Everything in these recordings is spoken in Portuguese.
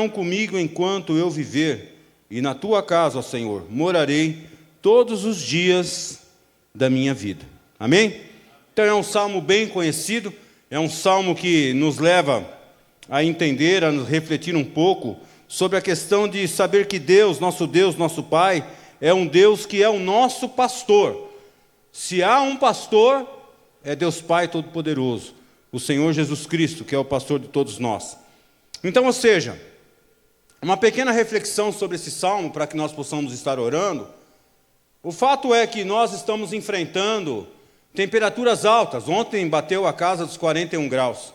comigo enquanto eu viver, e na tua casa, ó Senhor, morarei todos os dias da minha vida. Amém? Então é um salmo bem conhecido, é um salmo que nos leva a entender, a nos refletir um pouco sobre a questão de saber que Deus, nosso Pai, é um Deus que é o nosso pastor. Se há um pastor, é Deus Pai Todo-Poderoso, o Senhor Jesus Cristo, que é o pastor de todos nós. Então, ou seja, uma pequena reflexão sobre esse salmo, para que nós possamos estar orando. O fato é que nós estamos enfrentando temperaturas altas. Ontem bateu a casa dos 41 graus.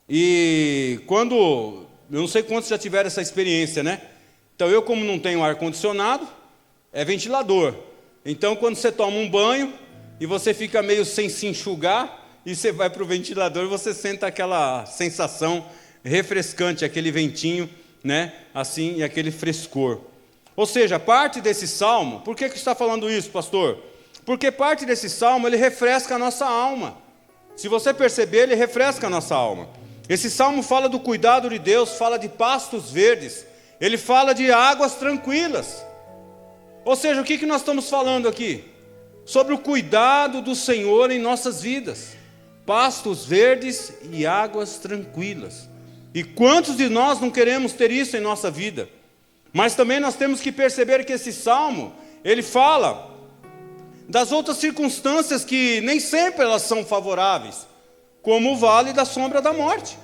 E eu não sei quantos já tiveram essa experiência, né? Então eu, como não tenho ar-condicionado, é ventilador. Então quando você toma um banho e você fica meio sem se enxugar, e você vai para o ventilador, você sente aquela sensação refrescante, aquele ventinho, né? Assim, e aquele frescor. Ou seja, parte desse salmo, por que está falando isso, pastor? Porque parte desse salmo, ele refresca a nossa alma. Se você perceber, ele refresca a nossa alma. Esse salmo fala do cuidado de Deus, fala de pastos verdes, ele fala de águas tranquilas. Ou seja, o que nós estamos falando aqui? Sobre o cuidado do Senhor em nossas vidas. Pastos verdes e águas tranquilas. E quantos de nós não queremos ter isso em nossa vida? Mas também nós temos que perceber que esse salmo, ele fala das outras circunstâncias que nem sempre elas são favoráveis, como o vale da sombra da morte.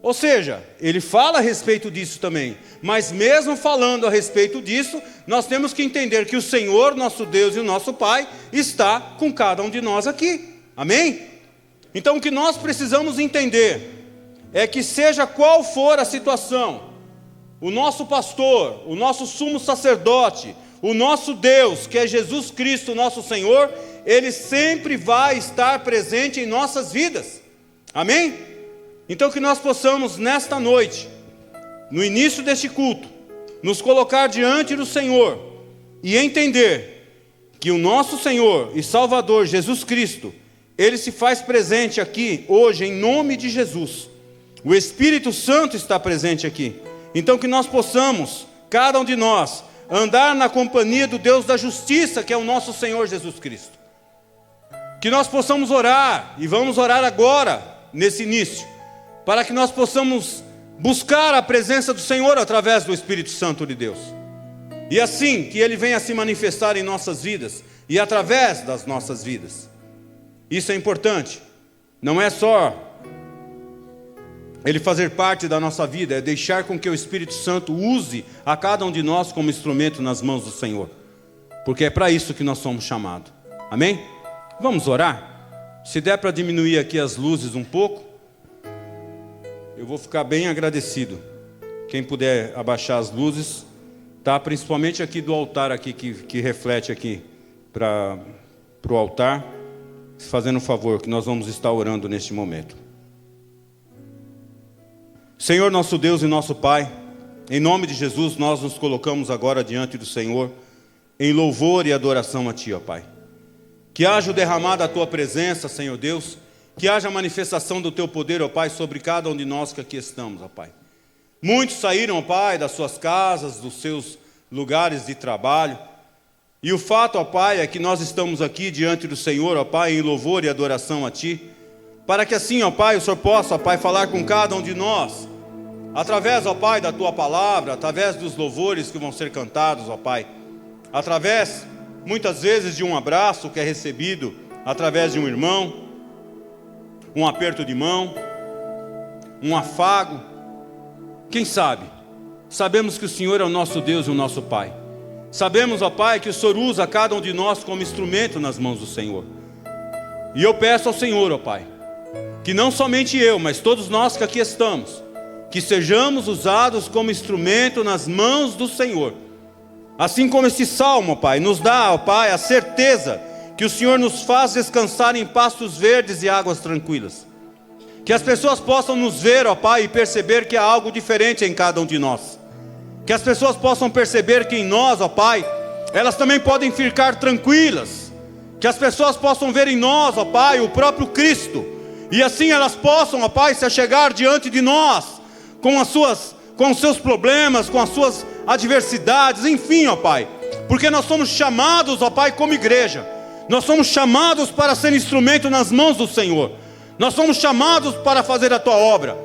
Ou seja, ele fala a respeito disso também, mas mesmo falando a respeito disso, nós temos que entender que o Senhor, nosso Deus e o nosso Pai, está com cada um de nós aqui. Amém? Então o que nós precisamos entender é que seja qual for a situação, o nosso pastor, o nosso sumo sacerdote, o nosso Deus, que é Jesus Cristo, nosso Senhor, Ele sempre vai estar presente em nossas vidas. Amém? Então que nós possamos nesta noite, no início deste culto, nos colocar diante do Senhor e entender que o nosso Senhor e Salvador Jesus Cristo, Ele se faz presente aqui hoje em nome de Jesus. O Espírito Santo está presente aqui. Então que nós possamos, cada um de nós, andar na companhia do Deus da justiça, que é o nosso Senhor Jesus Cristo. Que nós possamos orar, e vamos orar agora, nesse início, para que nós possamos buscar a presença do Senhor através do Espírito Santo de Deus. E assim, que Ele venha se manifestar em nossas vidas, e através das nossas vidas. Isso é importante. Não é só Ele fazer parte da nossa vida, é deixar com que o Espírito Santo use a cada um de nós como instrumento nas mãos do Senhor. Porque é para isso que nós somos chamados. Amém? Vamos orar? Se der para diminuir aqui as luzes um pouco, eu vou ficar bem agradecido. Quem puder abaixar as luzes, tá? Principalmente aqui do altar aqui, que reflete aqui para o altar, fazendo um favor, que nós vamos estar orando neste momento. Senhor, nosso Deus e nosso Pai, em nome de Jesus, nós nos colocamos agora diante do Senhor, em louvor e adoração a Ti, ó Pai. Que haja o derramar da Tua presença, Senhor Deus, que haja a manifestação do Teu poder, ó Pai, sobre cada um de nós que aqui estamos, ó Pai. Muitos saíram, ó Pai, das suas casas, dos seus lugares de trabalho, e o fato, ó Pai, é que nós estamos aqui diante do Senhor, ó Pai, em louvor e adoração a Ti, para que assim, ó Pai, o Senhor possa, ó Pai, falar com cada um de nós, através, ó Pai, da Tua palavra, através dos louvores que vão ser cantados, ó Pai, através, muitas vezes, de um abraço que é recebido, através de um irmão, um aperto de mão, um afago, quem sabe? Sabemos que o Senhor é o nosso Deus e o nosso Pai. Sabemos, ó Pai, que o Senhor usa cada um de nós como instrumento nas mãos do Senhor. E eu peço ao Senhor, ó Pai, que não somente eu, mas todos nós que aqui estamos, que sejamos usados como instrumento nas mãos do Senhor. Assim como esse salmo, Pai, nos dá, ó Pai, a certeza que o Senhor nos faz descansar em pastos verdes e águas tranquilas. Que as pessoas possam nos ver, ó Pai, e perceber que há algo diferente em cada um de nós. Que as pessoas possam perceber que em nós, ó Pai, elas também podem ficar tranquilas. Que as pessoas possam ver em nós, ó Pai, o próprio Cristo. E assim elas possam, ó Pai, se achegar diante de nós com as suas com os seus problemas, com as suas adversidades, enfim, ó Pai. Porque nós somos chamados, ó Pai, como igreja. Nós somos chamados para ser instrumento nas mãos do Senhor. Nós somos chamados para fazer a Tua obra.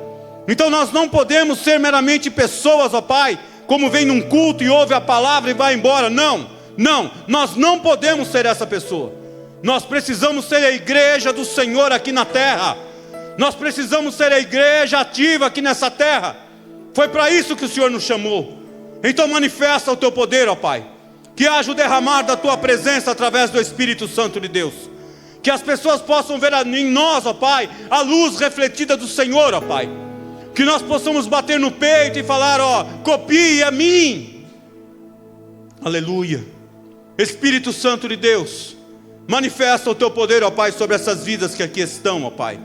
Então nós não podemos ser meramente pessoas, ó Pai, como vem num culto e ouve a palavra e vai embora. Não, nós não podemos ser essa pessoa. Nós precisamos ser a igreja do Senhor aqui na terra. Nós precisamos ser a igreja ativa aqui nessa terra. Foi para isso que o Senhor nos chamou. Então manifesta o Teu poder, ó Pai. Que haja o derramar da Tua presença através do Espírito Santo de Deus. Que as pessoas possam ver em nós, ó Pai, a luz refletida do Senhor, ó Pai. Que nós possamos bater no peito e falar, ó, copie a mim. Aleluia. Espírito Santo de Deus, manifesta o Teu poder, ó Pai, sobre essas vidas que aqui estão, ó Pai.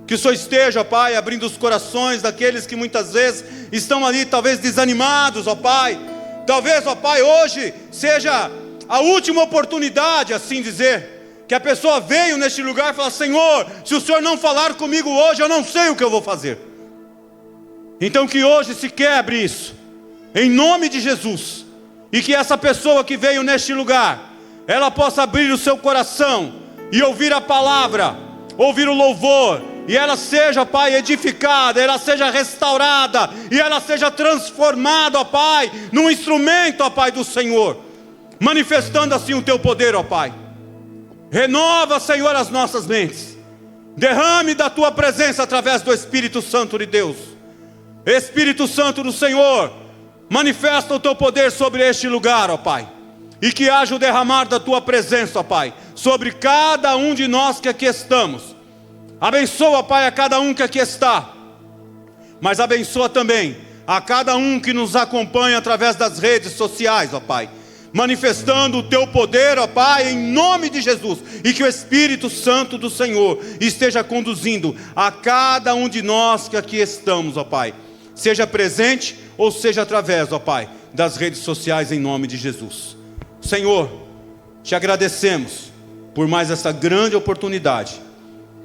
Que o Senhor esteja, ó Pai, abrindo os corações daqueles que muitas vezes estão ali, talvez desanimados, ó Pai. Talvez, ó Pai, hoje seja a última oportunidade, assim dizer, que a pessoa veio neste lugar e fala, Senhor, se o Senhor não falar comigo hoje, eu não sei o que eu vou fazer. Então que hoje se quebre isso, em nome de Jesus, e que essa pessoa que veio neste lugar, ela possa abrir o seu coração, e ouvir a palavra, ouvir o louvor, e ela seja, Pai, edificada, ela seja restaurada, e ela seja transformada, ó Pai, num instrumento, ó Pai, do Senhor, manifestando assim o Teu poder, ó Pai. Renova, Senhor, as nossas mentes, derrame da Tua presença através do Espírito Santo de Deus. Espírito Santo do Senhor, manifesta o Teu poder sobre este lugar, ó Pai, e que haja o derramar da Tua presença, ó Pai, sobre cada um de nós que aqui estamos. Abençoa, Pai, a cada um que aqui está, mas abençoa também a cada um que nos acompanha através das redes sociais, ó Pai, manifestando o Teu poder, ó Pai, em nome de Jesus, e que o Espírito Santo do Senhor esteja conduzindo a cada um de nós que aqui estamos, ó Pai, seja presente ou seja através, ó Pai, das redes sociais, em nome de Jesus. Senhor, te agradecemos por mais essa grande oportunidade.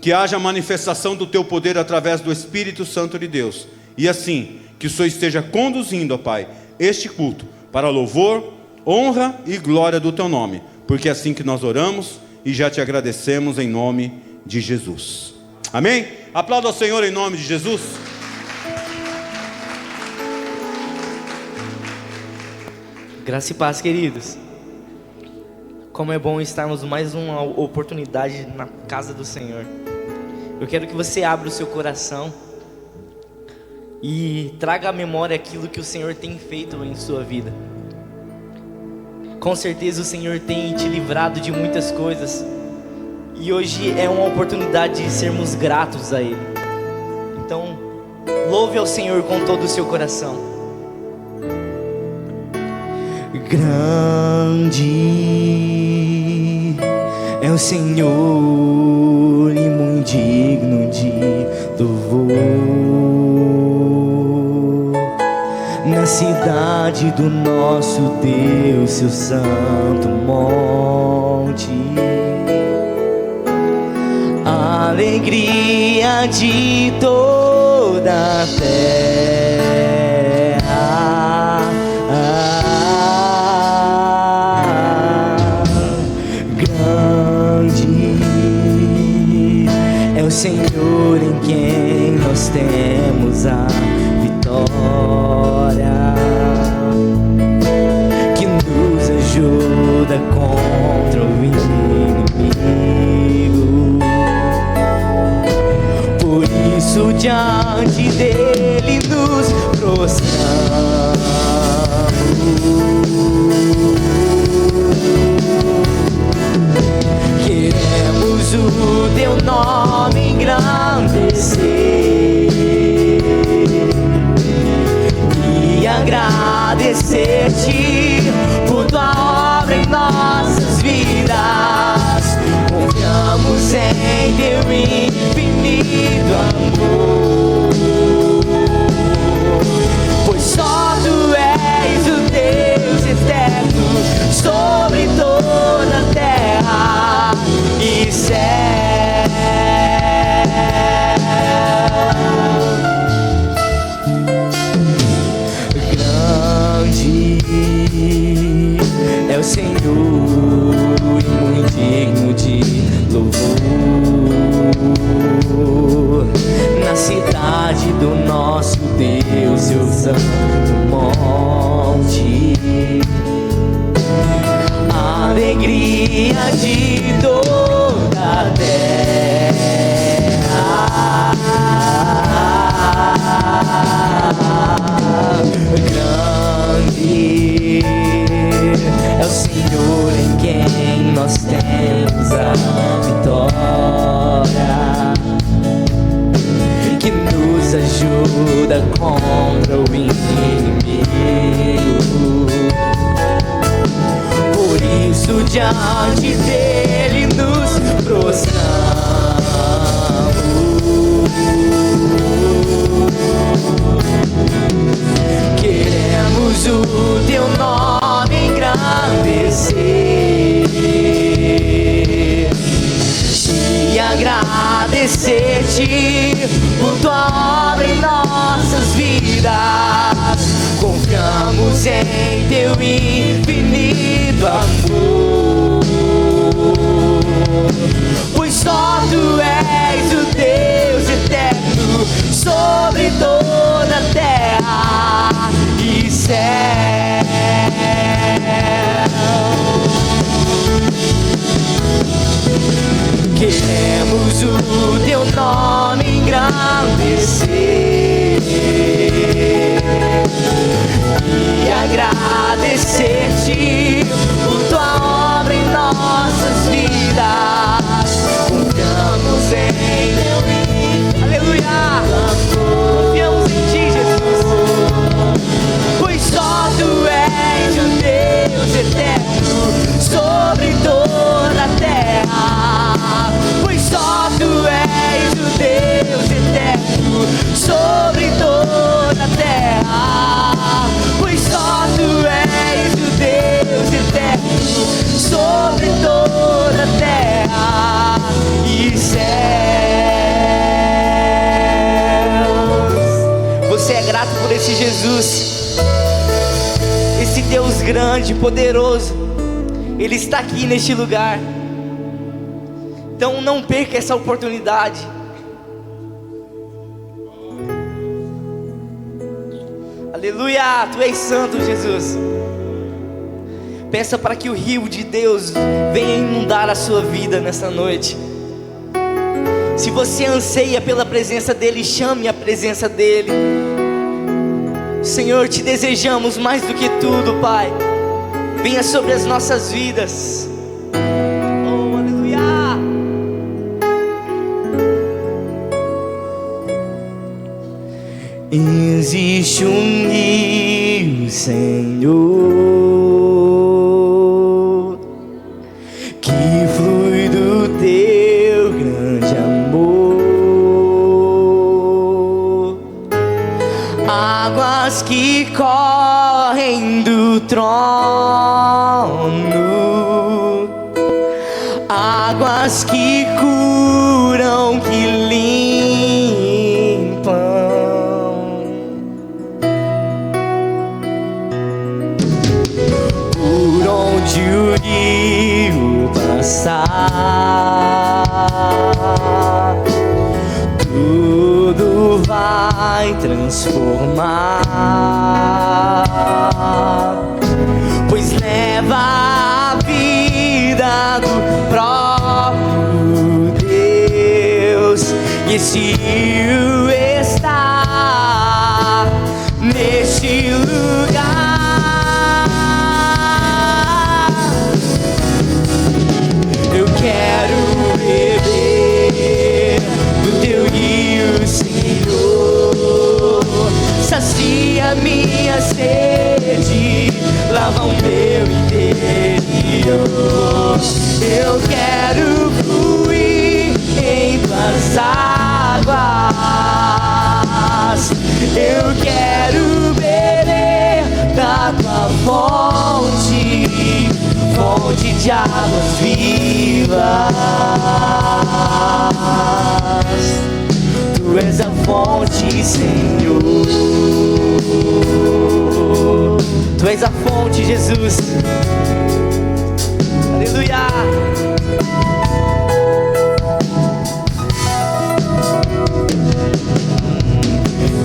Que haja a manifestação do Teu poder através do Espírito Santo de Deus. E assim, que o Senhor esteja conduzindo, ó Pai, este culto para louvor, honra e glória do Teu nome. Porque é assim que nós oramos e já te agradecemos em nome de Jesus. Amém? Aplauda ao Senhor em nome de Jesus. Graça e paz, queridos. Como é bom estarmos mais uma oportunidade na casa do Senhor. Eu quero que você abra o seu coração e traga à memória aquilo que o Senhor tem feito em sua vida. Com certeza o Senhor tem te livrado de muitas coisas, e hoje é uma oportunidade de sermos gratos a Ele. Então, louve ao Senhor com todo o seu coração. Grande é o Senhor e muito digno de louvor. Na cidade do nosso Deus, seu santo monte, a alegria de toda a terra. É o Senhor em quem nós temos a vitória, que nos ajuda contra o inimigo. Por isso diante dele nos prostramos. Queremos o Teu nome engrandecer e agradecer-te por Tua obra em nossas vidas. Confiamos em Teu infinito amor, pois só Tu és o Deus eterno sobre toda a terra e céu. Senhor e muito digno de louvor. Na cidade do nosso Deus, seu santo monte, alegria de toda a terra. Grande é o Senhor em quem nós temos a vitória, que nos ajuda contra o inimigo. Por isso diante dele nos prostramos. Queremos o teu nome engrandecer e agradecer-te por tua obra em nossas vidas. Confiamos em teu infinito amor, pois só tu és o Deus eterno sobre toda a terra e céu. Queremos o teu nome engrandecer e agradecer-te por tua obra em nossas vidas. Confiamos em teu aleluia. Confiamos em ti, Jesus, pois só tu és o Deus eterno sobre toda a terra. Pois só tu és o Deus eterno sobre toda a terra. Pois só tu és o Deus eterno sobre toda a terra e céus. Você é grato por esse Jesus, esse Deus grande, poderoso. Ele está aqui neste lugar. Então não perca essa oportunidade. Aleluia, tu és santo, Jesus. Peça para que o rio de Deus venha inundar a sua vida nessa noite. Se você anseia pela presença dEle, chame a presença dEle. Senhor, te desejamos mais do que tudo, Pai. Venha sobre as nossas vidas. Oh, aleluia. Existe um rio, Senhor, que flui do teu grande amor. Águas que correm do trono, águas que curam, que limpam. Por onde o rio passar, tudo vai transformar, pois leva a vida do próprio Deus. E esse rio está neste lugar. Eu quero beber do teu rio, Senhor. Sacia minha sede, lava o meu interior. Eu quero fluir em tuas águas. Eu quero beber da tua fonte, fonte de águas vivas. Tu és a fonte, Senhor. Tu és a fonte, Jesus. Aleluia.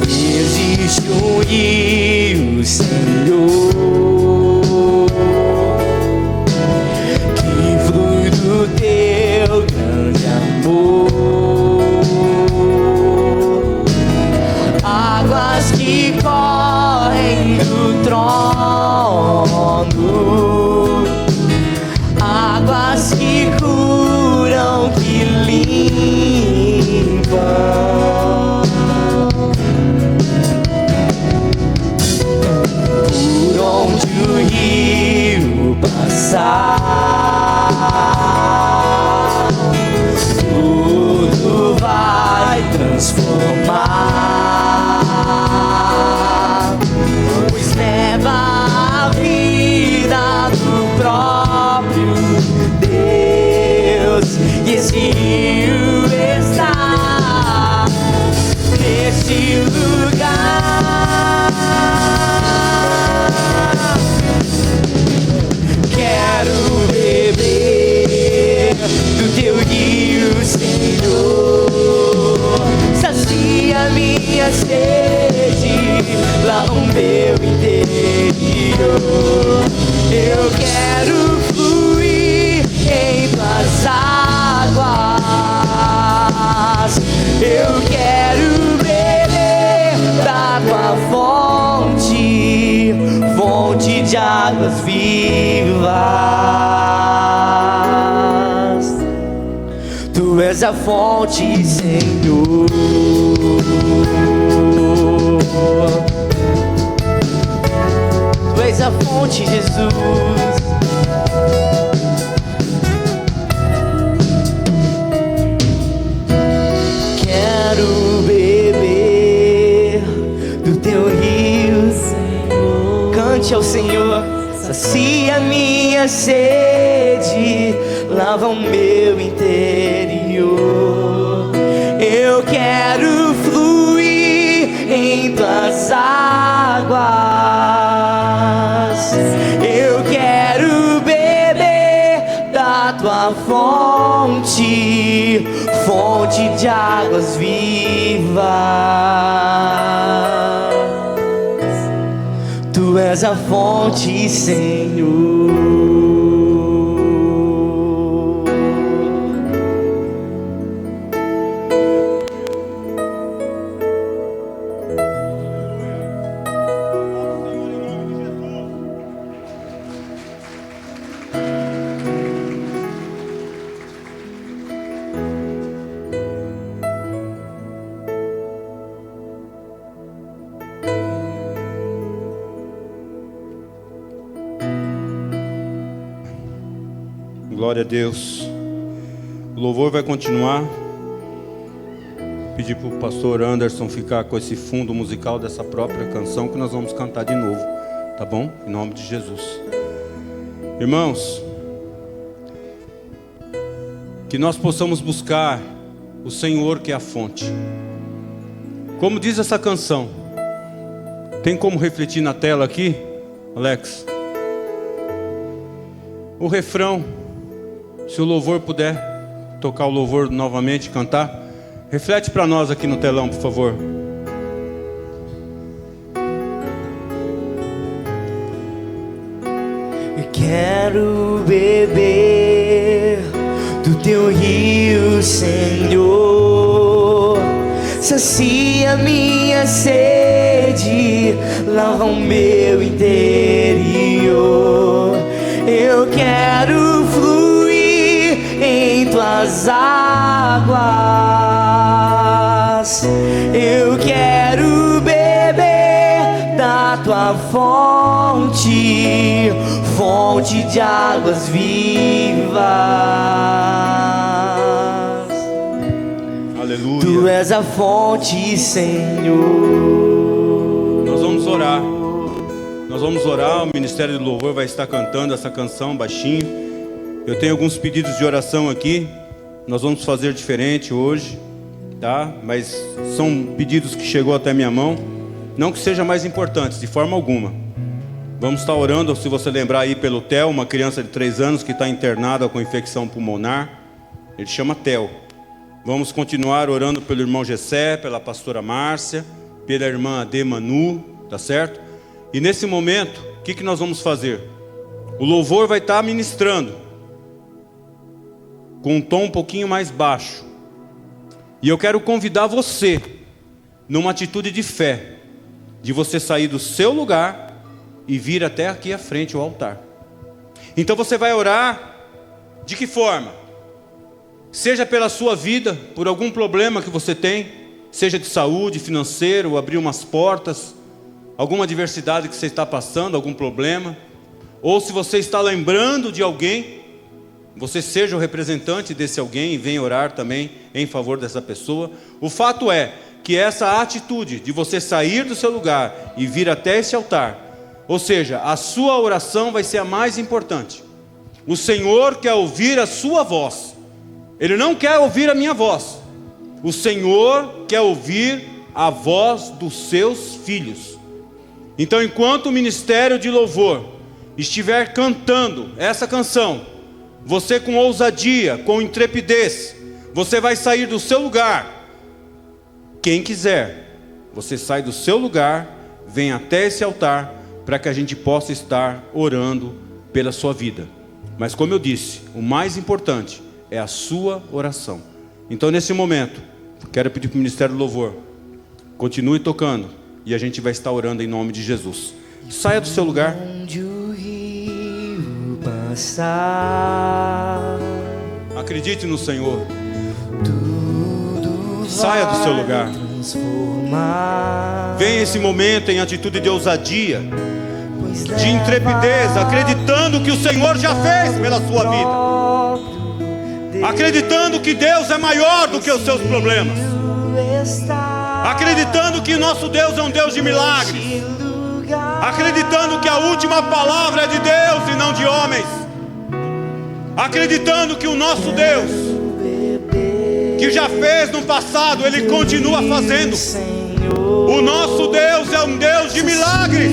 Existe um rio, Senhor, que flui do teu grande amor, águas que correm do trono, águas que curam, que limpam. Onde o rio passar, tudo vai transformar, pois leva a vida do próprio Deus, e esse rio está neste lugar. Quero beber do teu rio, Senhor, sacia minha sede, lava o meu interior. Eu quero fluir em tuas águas, eu quero beber da tua fonte, fonte de águas vivas. Tu és a fonte, Senhor. Tu és a fonte, Jesus. Quero beber do teu rio, Senhor. Cante ao Senhor. Sacia minha sede, lava o meu interior. Eu quero fluir em tuas águas, eu quero beber da tua fonte, fonte de águas vivas. Tu és a fonte, Senhor. Glória a Deus. O louvor vai continuar. Pedir para o pastor Anderson ficar com esse fundo musical dessa própria canção que nós vamos cantar de novo, tá bom? Em nome de Jesus. Irmãos, que nós possamos buscar o Senhor, que é a fonte. Como diz essa canção? Tem como refletir na tela aqui, Alex? O refrão, se o louvor puder tocar o louvor novamente, cantar, reflete para nós aqui no telão, por favor. Eu quero beber do teu rio, Senhor, sacia minha sede, lava o meu interior. Eu quero fluir em tuas águas, eu quero beber da tua fonte, fonte de águas vivas. Aleluia. Tu és a fonte, Senhor. Nós vamos orar. Nós vamos orar. O Ministério do Louvor vai estar cantando essa canção baixinho. Eu tenho alguns pedidos de oração aqui. Nós vamos fazer diferente hoje, tá? Mas são pedidos que chegou até minha mão. Não que sejam mais importantes, de forma alguma. Vamos estar orando, se você lembrar aí, pelo Theo, uma criança de 3 anos que está internada com infecção pulmonar. Ele chama Theo. Vamos continuar orando pelo irmão Gessé, pela pastora Márcia, pela irmã Ade Manu, tá certo? E nesse momento, o que nós vamos fazer? O louvor vai estar ministrando com um tom um pouquinho mais baixo. E eu quero convidar você, numa atitude de fé, de você sair do seu lugar e vir até aqui à frente ao altar. Então você vai orar de que forma? Seja pela sua vida, por algum problema que você tem, seja de saúde, financeiro, abrir umas portas, alguma adversidade que você está passando, algum problema, ou se você está lembrando de alguém, você seja o representante desse alguém e venha orar também em favor dessa pessoa. O fato é que essa atitude de você sair do seu lugar e vir até esse altar, ou seja, a sua oração vai ser a mais importante. O Senhor quer ouvir a sua voz. Ele não quer ouvir a minha voz. O Senhor quer ouvir a voz dos seus filhos. Então, enquanto o ministério de louvor estiver cantando essa canção, você com ousadia, com intrepidez, você vai sair do seu lugar. Quem quiser, você sai do seu lugar, vem até esse altar, para que a gente possa estar orando pela sua vida. Mas como eu disse, o mais importante é a sua oração. Então nesse momento, quero pedir para o Ministério do Louvor, continue tocando, e a gente vai estar orando em nome de Jesus. Saia do seu lugar. Onde o rio passar, acredite no Senhor. tudo Saia do seu lugar. transformar. Venha esse momento em atitude de ousadia, de intrepidez, acreditando que o Senhor já fez pela sua vida, acreditando que Deus é maior do que os seus problemas, acreditando que nosso Deus é um Deus de milagres, acreditando que a última palavra é de Deus e não de homens, acreditando que o nosso Deus, que já fez no passado, Ele continua fazendo. O nosso Deus é um Deus de milagres.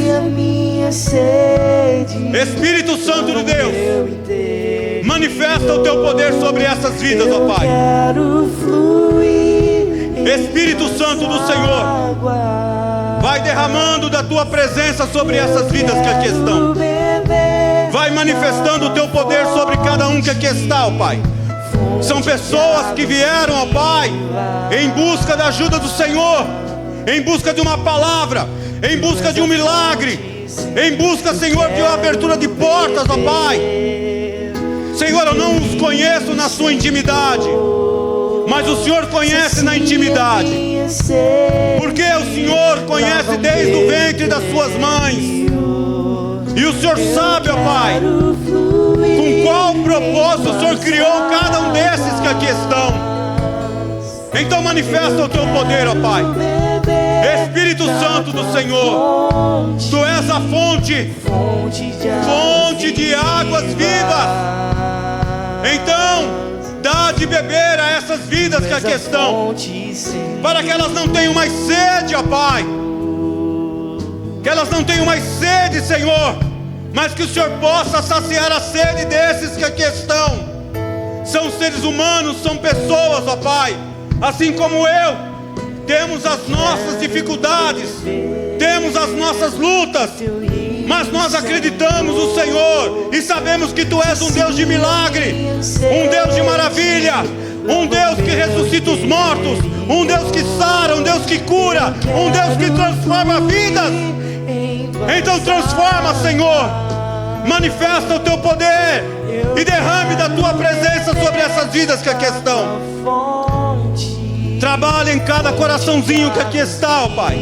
Espírito Santo de Deus, manifesta o teu poder sobre essas vidas, ó Pai. Espírito Santo do Senhor, vai derramando da tua presença sobre essas vidas que aqui estão. Vai manifestando o teu poder sobre cada um que aqui está, ó Pai. São pessoas que vieram, ó Pai, em busca da ajuda do Senhor, em busca de uma palavra, em busca de um milagre, em busca, Senhor, de uma abertura de portas, ó Pai. Senhor, eu não os conheço na sua intimidade, mas o Senhor conhece na intimidade, porque o Senhor conhece desde o ventre das suas mães. E o Senhor sabe, ó Pai, com qual propósito o Senhor criou cada um desses que aqui estão. Então manifesta o teu poder, ó Pai. Espírito Santo do Senhor, Tu és a fonte de águas vivas. Então, dá de beber a essas vidas que aqui estão, para que elas não tenham mais sede, ó Pai. Que elas não tenham mais sede, Senhor, mas que o Senhor possa saciar a sede desses que aqui estão. São seres humanos, são pessoas, ó Pai, assim como eu. Temos as nossas dificuldades, temos as nossas lutas, mas nós acreditamos no Senhor e sabemos que Tu és um Deus de milagre, um Deus de maravilha, um Deus que ressuscita os mortos, um Deus que sara, um Deus que cura, um Deus que transforma vidas. Então transforma, Senhor, manifesta o Teu poder e derrame da Tua presença sobre essas vidas que aqui estão. Trabalha em cada coraçãozinho que aqui está, ó Pai.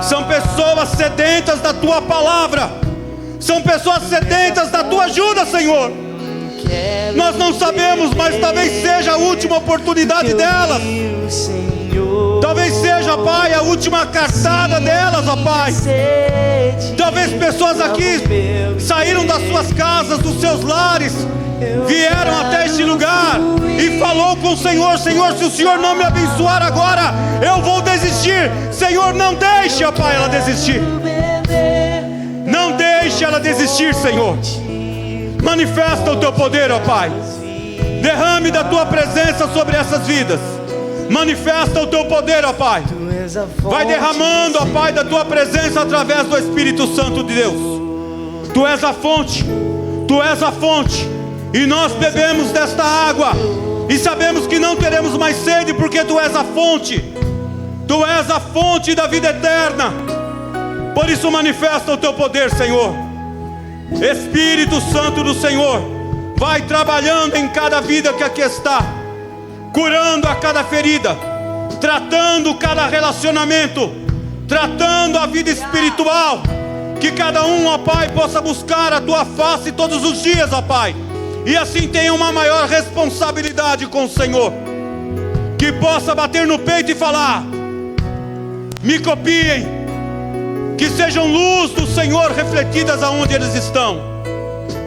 São pessoas sedentas da Tua palavra, são pessoas sedentas da Tua ajuda, Senhor. Nós não sabemos, mas talvez seja a última oportunidade delas. Talvez seja, Pai, a última cartada delas, ó Pai. Talvez pessoas aqui saíram das suas casas, dos seus lares, vieram até este lugar e falou com o Senhor: Senhor, se o Senhor não me abençoar agora, eu vou desistir. Senhor, não deixe, ó Pai, ela desistir. Não deixe deixe ela desistir, Senhor. Manifesta o teu poder, ó Pai. Derrame da tua presença sobre essas vidas. Manifesta o teu poder, ó Pai. Vai derramando, ó Pai, da tua presença através do Espírito Santo de Deus. Tu és a fonte, tu és a fonte. E nós bebemos desta água e sabemos que não teremos mais sede, porque tu és a fonte. Tu és a fonte da vida eterna. Por isso manifesta o teu poder, Senhor. Espírito Santo do Senhor, vai trabalhando em cada vida que aqui está, curando a cada ferida, tratando cada relacionamento, tratando a vida espiritual. Que cada um, ó Pai, possa buscar a tua face todos os dias, ó Pai, e assim tenha uma maior responsabilidade com o Senhor. Que possa bater no peito e falar: me copiem. Que sejam luz do Senhor refletidas aonde eles estão.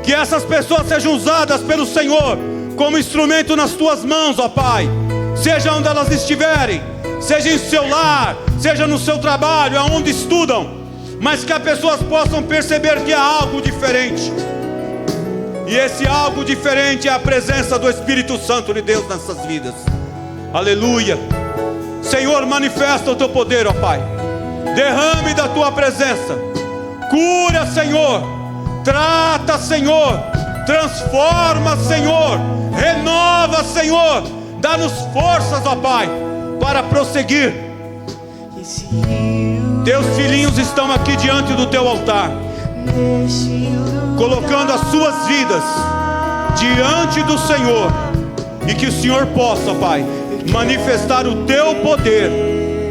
Que essas pessoas sejam usadas pelo Senhor como instrumento nas tuas mãos, ó Pai. Seja onde elas estiverem, seja em seu lar, seja no seu trabalho, aonde estudam, mas que as pessoas possam perceber que há algo diferente. E esse algo diferente é a presença do Espírito Santo de Deus nessas vidas. Aleluia. Senhor, manifesta o teu poder, ó Pai. Derrame da tua presença. Cura, Senhor. Trata, Senhor. Transforma, Senhor. Renova, Senhor. Dá-nos forças, ó Pai, para prosseguir. Teus filhinhos estão aqui diante do teu altar, colocando as suas vidas diante do Senhor. E que o Senhor possa, Pai, manifestar o teu poder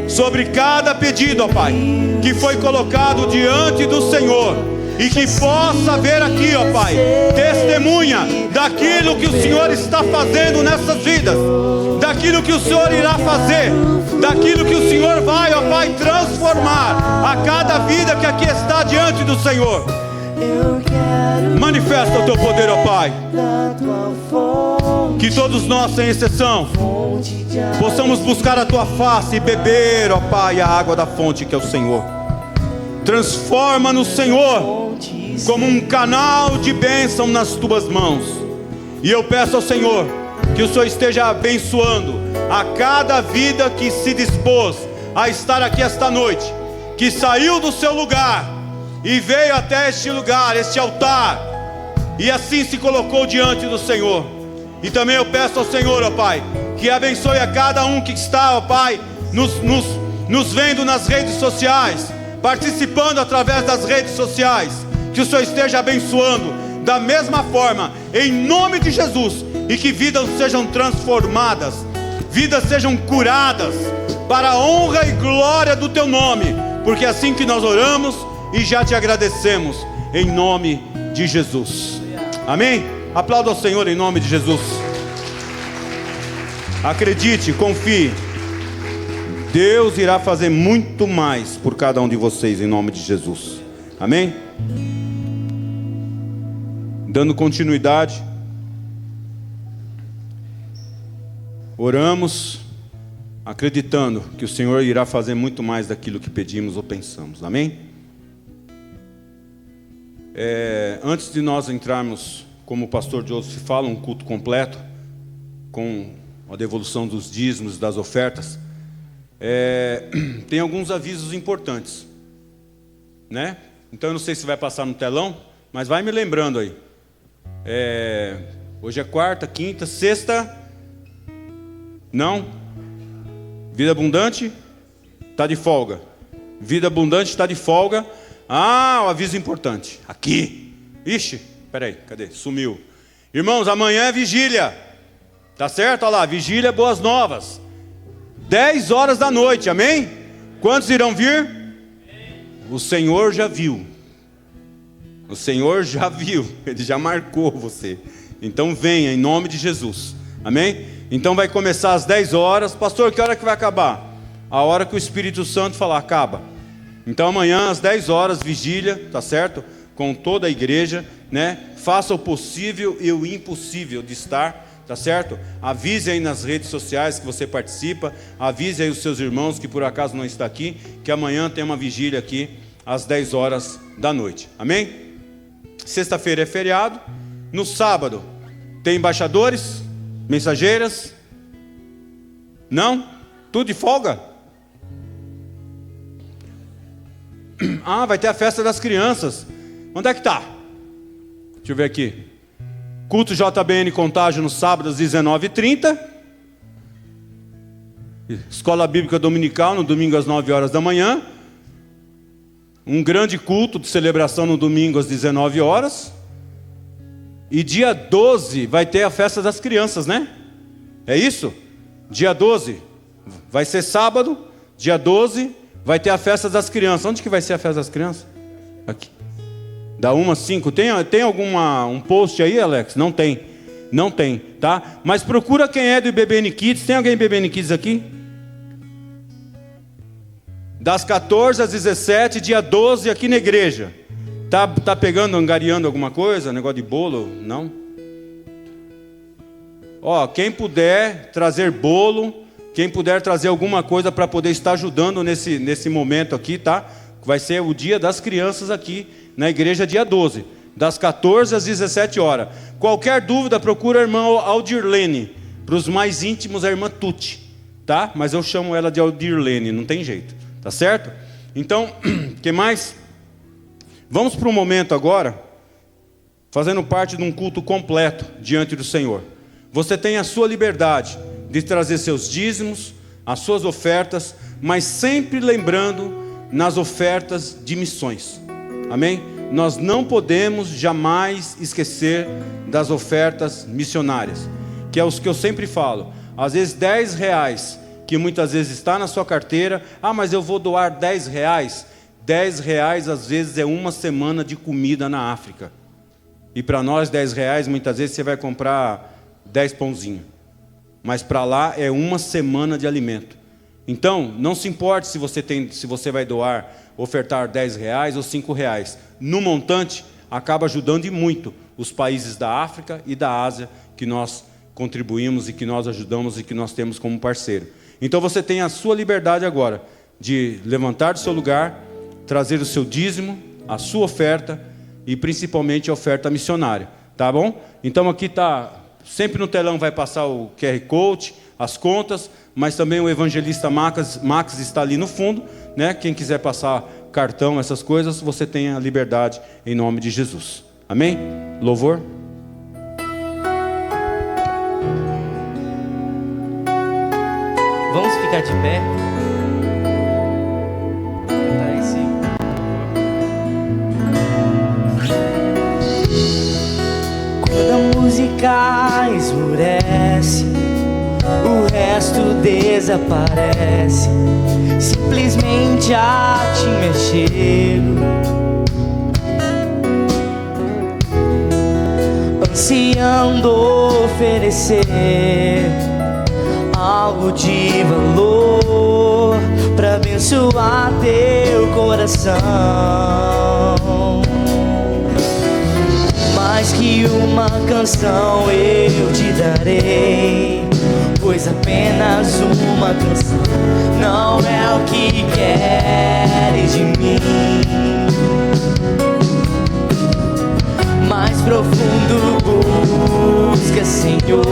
sobre cada pedido, ó Pai, que foi colocado diante do Senhor. E que possa haver aqui, ó Pai, testemunha daquilo que o Senhor está fazendo nessas vidas, daquilo que o Senhor irá fazer, daquilo que o Senhor vai, ó Pai, transformar a cada vida que aqui está diante do Senhor. Manifesta o teu poder, ó Pai. Que todos nós, sem exceção, possamos buscar a tua face e beber, ó Pai, a água da fonte que é o Senhor. Transforma-nos, Senhor, como um canal de bênção nas tuas mãos. E eu peço ao Senhor que o Senhor esteja abençoando a cada vida que se dispôs a estar aqui esta noite, que saiu do seu lugar e veio até este lugar, este altar, e assim se colocou diante do Senhor. E também eu peço ao Senhor, ó Pai, que abençoe a cada um que está, ó Pai, nos vendo nas redes sociais, participando através das redes sociais. Que o Senhor esteja abençoando da mesma forma, em nome de Jesus. E que vidas sejam transformadas, vidas sejam curadas, para a honra e glória do teu nome. Porque é assim que nós oramos e já te agradecemos, em nome de Jesus. Amém? Aplauda ao Senhor em nome de Jesus. Acredite, confie. Deus irá fazer muito mais por cada um de vocês em nome de Jesus. Amém? Dando continuidade, oramos acreditando que o Senhor irá fazer muito mais daquilo que pedimos ou pensamos. Amém? Antes de nós entrarmos, como o pastor Joseph fala, um culto completo, com a devolução dos dízimos, das ofertas, tem alguns avisos importantes, né? Então eu não sei se vai passar no telão, mas vai me lembrando aí. Hoje é quarta, quinta, sexta. Não? Vida Abundante está de folga. Vida Abundante está de folga. Ah, o aviso importante. Aqui. Ixi, peraí, cadê? Sumiu. Irmãos, amanhã é vigília. Tá certo? Olha lá, vigília Boas Novas. 10 horas da noite, amém? Quantos irão vir? O Senhor já viu. O Senhor já viu. Ele já marcou você. Então venha em nome de Jesus. Amém? Então vai começar às 10 horas. Pastor, que hora que vai acabar? A hora que o Espírito Santo falar, acaba. Então amanhã às 10 horas, vigília, tá certo? Com toda a igreja, né? Faça o possível e o impossível de estar. Tá certo? Avise aí nas redes sociais que você participa. Avise aí os seus irmãos que por acaso não está aqui, que amanhã tem uma vigília aqui às 10 horas da noite. Amém? sexta-feira é feriado. No sábado, tem embaixadores, mensageiras? Não? Tudo de folga? Ah, vai ter a festa das crianças. Onde é que tá? Deixa eu ver aqui. Culto JBN Contágio no sábado às 19h30. Escola Bíblica Dominical no domingo às 9 horas da manhã. Um grande culto de celebração no domingo às 19 horas. E dia 12 vai ter a festa das crianças, né? É isso? Dia 12 vai ser sábado. Dia 12 vai ter a festa das crianças. Onde que vai ser a festa das crianças? Aqui. Da 1 às 5. Tem alguma um post aí, Alex? Não tem. Não tem, tá? Mas procura quem é do IBBN Kids. Tem alguém do IBBN Kids aqui? Das 14 às 17, dia 12 aqui na igreja. Tá pegando, angariando alguma coisa? Negócio de bolo? Não? Ó, quem puder trazer bolo, quem puder trazer alguma coisa para poder estar ajudando nesse momento aqui, tá? Vai ser o dia das crianças aqui na igreja, dia 12, das 14 às 17 horas. Qualquer dúvida, procura a irmã Aldirlene. Para os mais íntimos, a irmã Tuti, tá? Mas eu chamo ela de Aldirlene, não tem jeito, tá certo? Então, o que mais? Vamos para um momento agora, fazendo parte de um culto completo diante do Senhor. Você tem a sua liberdade de trazer seus dízimos, as suas ofertas, mas sempre lembrando nas ofertas de missões. Amém? Nós não podemos jamais esquecer das ofertas missionárias, que é os que eu sempre falo. Às vezes R$10, que muitas vezes está na sua carteira. Ah, mas eu vou doar R$10. R$10 às vezes é uma semana de comida na África. E para nós R$10 muitas vezes você vai comprar 10 pãozinhos. Mas para lá é uma semana de alimento. Então, não se importe se você vai doar, ofertar R$10 ou R$5. No montante, acaba ajudando e muito os países da África e da Ásia que nós contribuímos e que nós ajudamos e que nós temos como parceiro. Então você tem a sua liberdade agora de levantar do seu lugar, trazer o seu dízimo, a sua oferta e principalmente a oferta missionária, tá bom? Então aqui está, sempre no telão vai passar o QR Code, as contas, mas também o evangelista Max está ali no fundo, né? Quem quiser passar cartão, essas coisas, você tem a liberdade em nome de Jesus. Amém? Louvor. Vamos ficar de pé. Quando a música esmurece, o resto desaparece. Simplesmente a ti me chego, ansiando oferecer algo de valor pra abençoar teu coração. Mais que uma canção eu te darei, pois apenas uma canção não é o que queres de mim. Mais profundo busca, Senhor,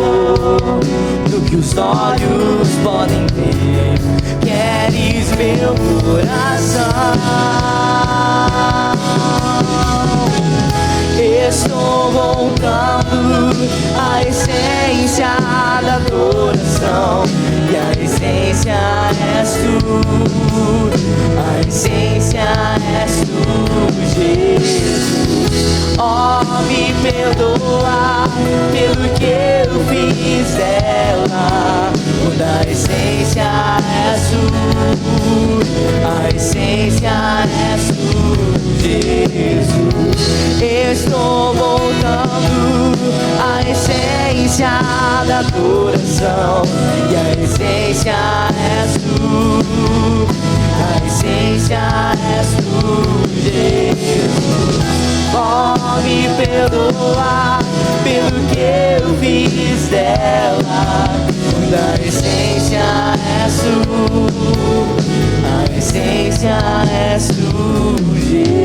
do que os olhos podem ver. Queres meu coração. Estou voltando à essência da adoração, e a essência és tu, a essência és tu, Jesus. Oh, me perdoa pelo que eu fiz dela, quando a essência és tu, a essência és tu, Jesus. Estou voltando à essência da adoração, e a essência és tu, a essência és tu, Jesus. Oh, me perdoa pelo que eu fiz dela, quando a essência és tu, a essência és tu, Jesus.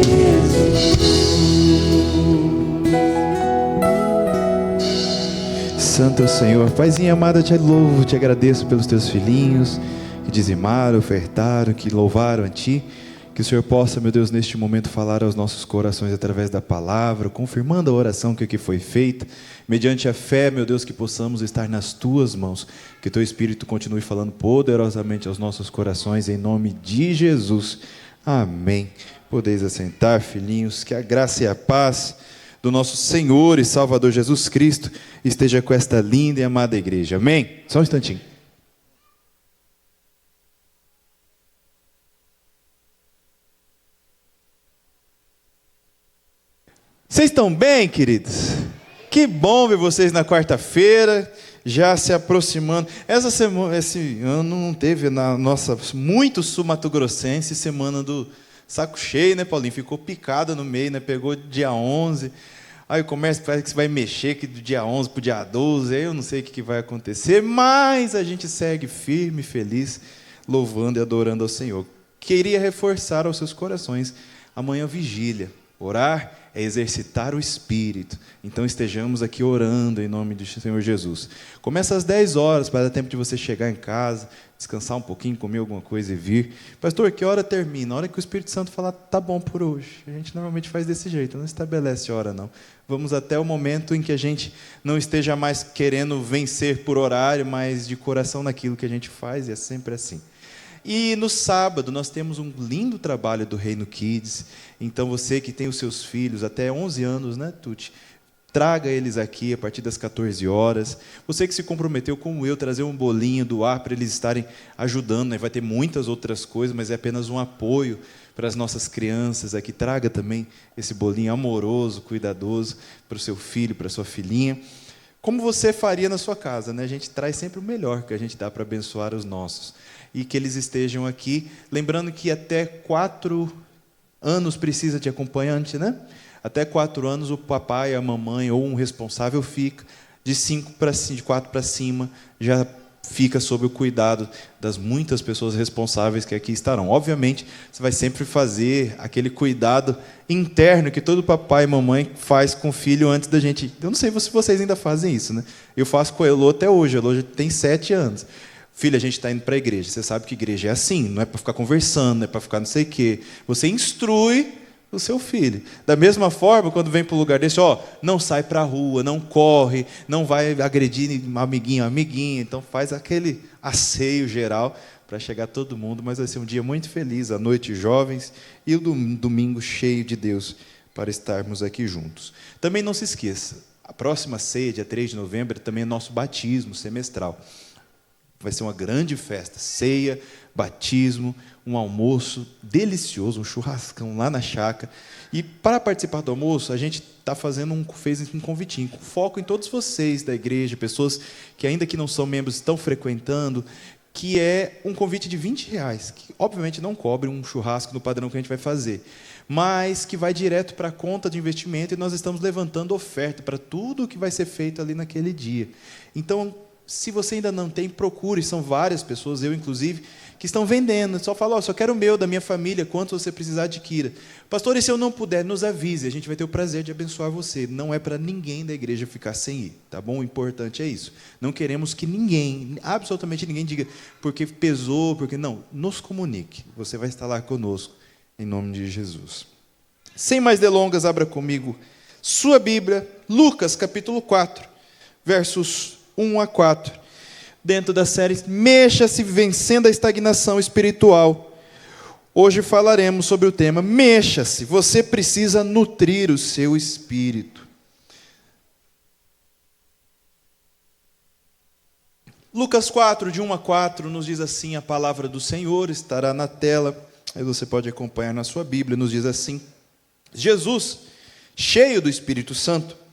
Santo é o Senhor. Paizinho amado, eu te louvo, te agradeço pelos teus filhinhos que dizimaram, ofertaram, que louvaram a Ti. Que o Senhor possa, meu Deus, neste momento falar aos nossos corações através da palavra, confirmando a oração que aqui foi feita. Mediante a fé, meu Deus, que possamos estar nas Tuas mãos. Que Teu Espírito continue falando poderosamente aos nossos corações, em nome de Jesus. Amém. Podeis assentar, filhinhos. Que a graça e a paz do nosso Senhor e Salvador Jesus Cristo esteja com esta linda e amada igreja. Amém? Só um instantinho. Vocês estão bem, queridos? Que bom ver vocês na quarta-feira, já se aproximando. Essa semana, esse ano não teve na nossa muito sul-mato-grossense semana do saco cheio, né, Paulinho? Ficou picada no meio, né? Pegou dia 11. Aí o comércio parece que vai mexer que do dia 11 para o dia 12. Aí eu não sei o que vai acontecer, mas a gente segue firme, feliz, louvando e adorando ao Senhor. Queria reforçar aos seus corações amanhã vigília. Orar é exercitar o Espírito. Então estejamos aqui orando em nome do Senhor Jesus. Começa às 10 horas, para dar tempo de você chegar em casa, descansar um pouquinho, comer alguma coisa e vir. Pastor, que hora termina? A hora que o Espírito Santo falar, tá bom por hoje. A gente normalmente faz desse jeito, não estabelece hora não. Vamos até o momento em que a gente não esteja mais querendo vencer por horário, mas de coração naquilo que a gente faz, e é sempre assim. E no sábado nós temos um lindo trabalho do Reino Kids. Então você que tem os seus filhos até 11 anos, né, Tuti? Traga eles aqui a partir das 14 horas. Você que se comprometeu, como eu, trazer um bolinho do ar para eles estarem ajudando, né? Vai ter muitas outras coisas, mas é apenas um apoio para as nossas crianças aqui. Traga também esse bolinho amoroso, cuidadoso para o seu filho, para a sua filhinha. Como você faria na sua casa, né? A gente traz sempre o melhor que a gente dá para abençoar os nossos. E que eles estejam aqui. Lembrando que até 4 anos precisa de acompanhante, né? Até 4 anos o papai, a mamãe ou um responsável fica. De 4 para cima já fica sob o cuidado das muitas pessoas responsáveis que aqui estarão. Obviamente, você vai sempre fazer aquele cuidado interno que todo papai e mamãe faz com o filho antes da gente... Eu não sei se vocês ainda fazem isso, né? Eu faço com a Elô até hoje. A Elô já tem 7 anos. Filha, a gente está indo para a igreja. Você sabe que igreja é assim, não é para ficar conversando, não é para ficar não sei o quê. Você instrui o seu filho. Da mesma forma, quando vem para um lugar desse, não sai para a rua, não corre, não vai agredir amiguinho, amiguinha. Então faz aquele asseio geral para chegar todo mundo. Mas vai ser um dia muito feliz, a noite jovens e o domingo cheio de Deus para estarmos aqui juntos. Também não se esqueça, a próxima ceia, dia 3 de novembro, também é nosso batismo semestral. Vai ser uma grande festa, ceia, batismo, um almoço delicioso, um churrascão lá na chácara. E para participar do almoço, a gente fez um convitinho, com foco em todos vocês da igreja, pessoas que ainda que não são membros estão frequentando, que é um convite de R$20, que obviamente não cobre um churrasco no padrão que a gente vai fazer, mas que vai direto para a conta de investimento e nós estamos levantando oferta para tudo o que vai ser feito ali naquele dia. Então, se você ainda não tem, procure, são várias pessoas, eu inclusive, que estão vendendo. Só fala, só quero o meu, da minha família, quanto você precisar, adquira. Pastor, e se eu não puder, nos avise, a gente vai ter o prazer de abençoar você. Não é para ninguém da igreja ficar sem ir, tá bom? O importante é isso. Não queremos que ninguém, absolutamente ninguém diga, porque pesou, porque não, nos comunique. Você vai estar lá conosco, em nome de Jesus. Sem mais delongas, abra comigo sua Bíblia, Lucas capítulo 4, versos 1 a 4, dentro da série Mexa-se vencendo a estagnação espiritual. Hoje falaremos sobre o tema Mexa-se, você precisa nutrir o seu espírito. Lucas 4, de 1 a 4, nos diz assim a palavra do Senhor, estará na tela, aí você pode acompanhar na sua Bíblia, nos diz assim: Jesus, cheio do Espírito Santo,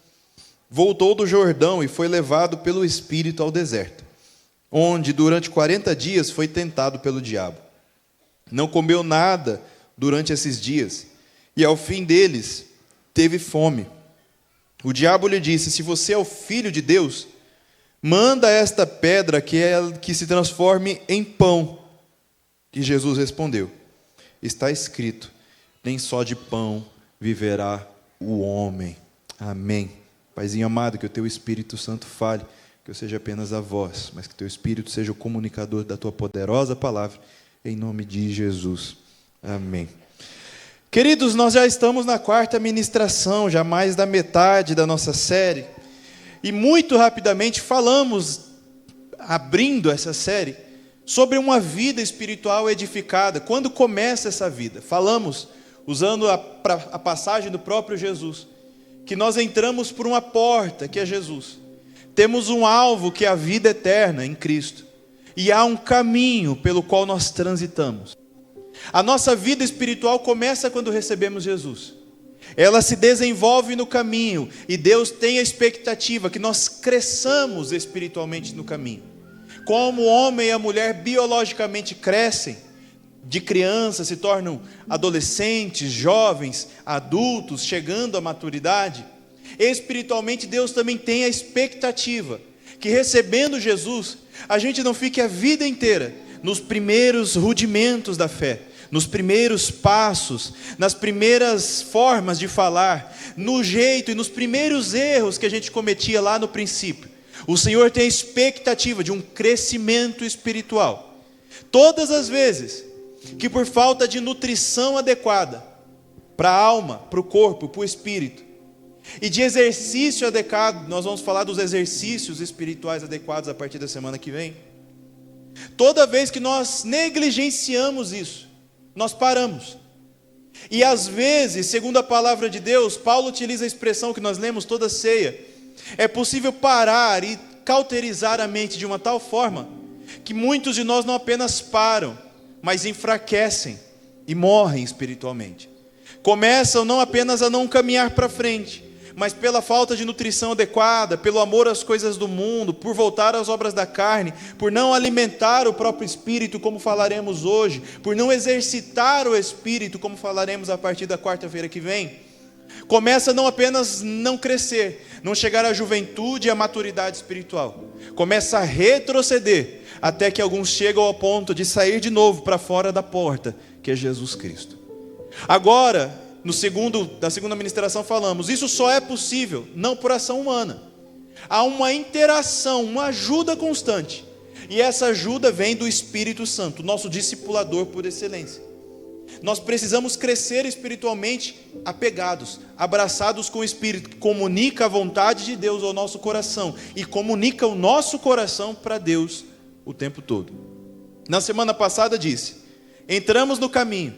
voltou do Jordão e foi levado pelo Espírito ao deserto, onde durante 40 dias foi tentado pelo diabo. Não comeu nada durante esses dias, e ao fim deles teve fome. O diabo lhe disse: se você é o Filho de Deus, manda esta pedra que se transforme em pão. E Jesus respondeu: está escrito, nem só de pão viverá o homem. Amém. Paizinho amado, que o Teu Espírito Santo fale que eu seja apenas a voz, mas que teu Espírito seja o comunicador da tua poderosa palavra, em nome de Jesus. Amém. Queridos, nós já estamos na 4ª ministração, já mais da metade da nossa série, e muito rapidamente falamos, abrindo essa série, sobre uma vida espiritual edificada. Quando começa essa vida? Falamos, usando a passagem do próprio Jesus, que nós entramos por uma porta, que é Jesus. Temos um alvo, que é a vida eterna em Cristo. E há um caminho pelo qual nós transitamos. A nossa vida espiritual começa quando recebemos Jesus. Ela se desenvolve no caminho, e Deus tem a expectativa que nós cresçamos espiritualmente no caminho. Como o homem e a mulher biologicamente crescem, de criança se tornam adolescentes, jovens, adultos, chegando à maturidade, espiritualmente Deus também tem a expectativa que, recebendo Jesus, a gente não fique a vida inteira nos primeiros rudimentos da fé, nos primeiros passos, nas primeiras formas de falar, no jeito e nos primeiros erros que a gente cometia lá no princípio. O Senhor tem a expectativa de um crescimento espiritual. Todas as vezes que, por falta de nutrição adequada para a alma, para o corpo, para o espírito, e de exercício adequado, nós vamos falar dos exercícios espirituais adequados a partir da semana que vem. Toda vez que nós negligenciamos isso, nós paramos. E às vezes, segundo a palavra de Deus, Paulo utiliza a expressão que nós lemos toda ceia: é possível parar e cauterizar a mente de uma tal forma que muitos de nós não apenas param, mas enfraquecem e morrem espiritualmente. Começam não apenas a não caminhar para frente, mas pela falta de nutrição adequada, pelo amor às coisas do mundo, por voltar às obras da carne, por não alimentar o próprio espírito, como falaremos hoje, por não exercitar o espírito, como falaremos a partir da 4ª-feira que vem. Começa não apenas não crescer, não chegar à juventude e à maturidade espiritual, começa a retroceder, até que alguns chegam ao ponto de sair de novo para fora da porta, que é Jesus Cristo. Agora, na segunda ministração falamos, isso só é possível, não por ação humana. Há uma interação, uma ajuda constante, e essa ajuda vem do Espírito Santo, nosso discipulador por excelência. Nós precisamos crescer espiritualmente apegados, abraçados com o Espírito, que comunica a vontade de Deus ao nosso coração, e comunica o nosso coração para Deus o tempo todo. Na semana passada disse, entramos no caminho,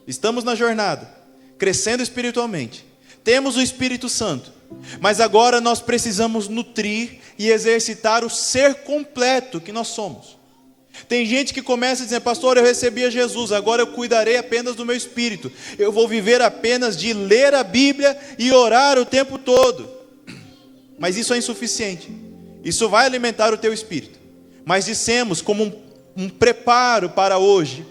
estamos na jornada, crescendo espiritualmente, temos o Espírito Santo, mas agora nós precisamos nutrir e exercitar o ser completo que nós somos. Tem gente que começa a dizer, pastor, eu recebi a Jesus, agora eu cuidarei apenas do meu espírito, eu vou viver apenas de ler a Bíblia e orar o tempo todo. Mas isso é insuficiente, isso vai alimentar o teu espírito. Mas dissemos, como um preparo para hoje,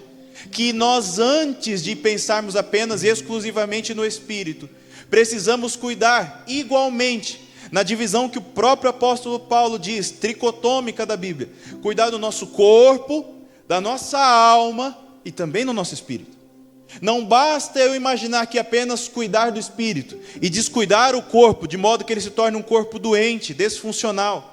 que nós, antes de pensarmos apenas exclusivamente no Espírito, precisamos cuidar igualmente, na divisão que o próprio apóstolo Paulo diz, tricotômica da Bíblia, cuidar do nosso corpo, da nossa alma e também do nosso espírito. Não basta eu imaginar que apenas cuidar do espírito e descuidar o corpo, de modo que ele se torne um corpo doente, disfuncional.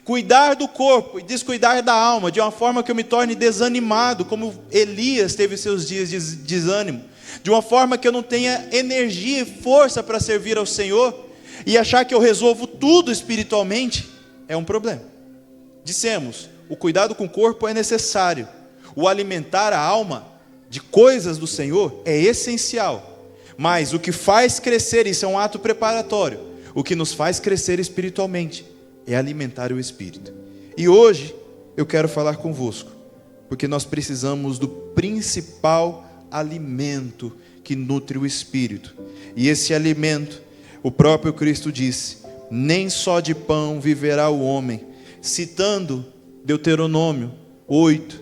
Cuidar do corpo e descuidar da alma, de uma forma que eu me torne desanimado, como Elias teve seus dias de desânimo, de uma forma que eu não tenha energia e força para servir ao Senhor, e achar que eu resolvo tudo espiritualmente, é um problema. Dissemos, o cuidado com o corpo é necessário, o alimentar a alma de coisas do Senhor é essencial, mas o que faz crescer, isso é um ato preparatório, o que nos faz crescer espiritualmente é alimentar o Espírito. E hoje eu quero falar convosco, porque nós precisamos do principal alimento que nutre o Espírito. E esse alimento, o próprio Cristo disse, nem só de pão viverá o homem, citando Deuteronômio 8,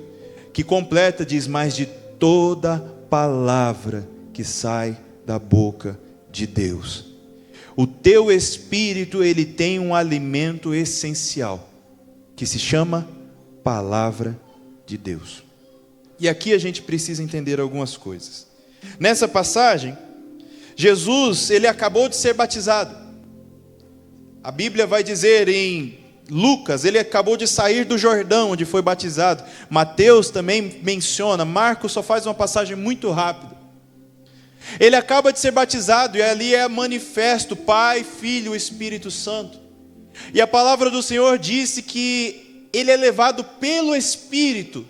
que completa, diz, mas de toda palavra que sai da boca de Deus. O teu espírito, ele tem um alimento essencial, que se chama Palavra de Deus. E aqui a gente precisa entender algumas coisas. Nessa passagem, Jesus, ele acabou de ser batizado. A Bíblia vai dizer em Lucas, ele acabou de sair do Jordão, onde foi batizado. Mateus também menciona, Marcos só faz uma passagem muito rápida. Ele acaba de ser batizado, e ali é manifesto Pai, Filho e Espírito Santo. E a palavra do Senhor disse que ele é levado pelo Espírito.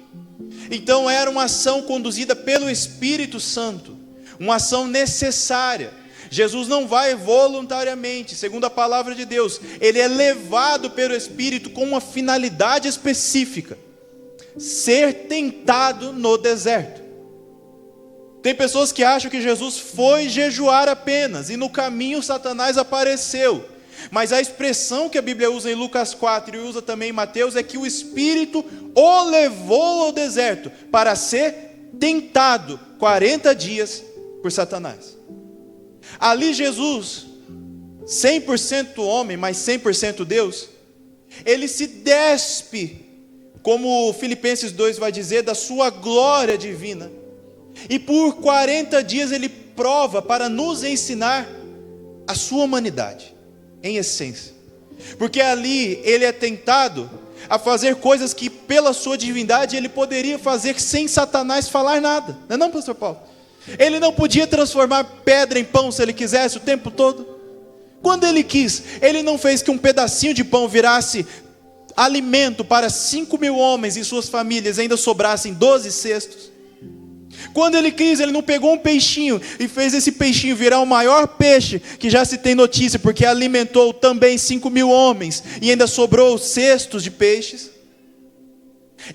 Então era uma ação conduzida pelo Espírito Santo, uma ação necessária. Jesus não vai voluntariamente, segundo a palavra de Deus, ele é levado pelo Espírito com uma finalidade específica: ser tentado no deserto. Tem pessoas que acham que Jesus foi jejuar apenas, e no caminho Satanás apareceu. Mas a expressão que a Bíblia usa em Lucas 4 e usa também em Mateus é que o Espírito o levou ao deserto para ser tentado 40 dias por Satanás. Ali Jesus, 100% homem, mas 100% Deus, ele se despe, como Filipenses 2 vai dizer, da sua glória divina. E por 40 dias ele prova para nos ensinar a sua humanidade, em essência. Porque ali ele é tentado a fazer coisas que pela sua divindade ele poderia fazer sem Satanás falar nada. Não é não, pastor Paulo? Ele não podia transformar pedra em pão se ele quisesse o tempo todo. Quando ele quis, ele não fez que um pedacinho de pão virasse alimento para 5.000 homens e suas famílias, ainda sobrassem 12 cestos. Quando ele quis, ele não pegou um peixinho e fez esse peixinho virar o maior peixe que já se tem notícia, porque alimentou também 5.000 homens e ainda sobrou cestos de peixes.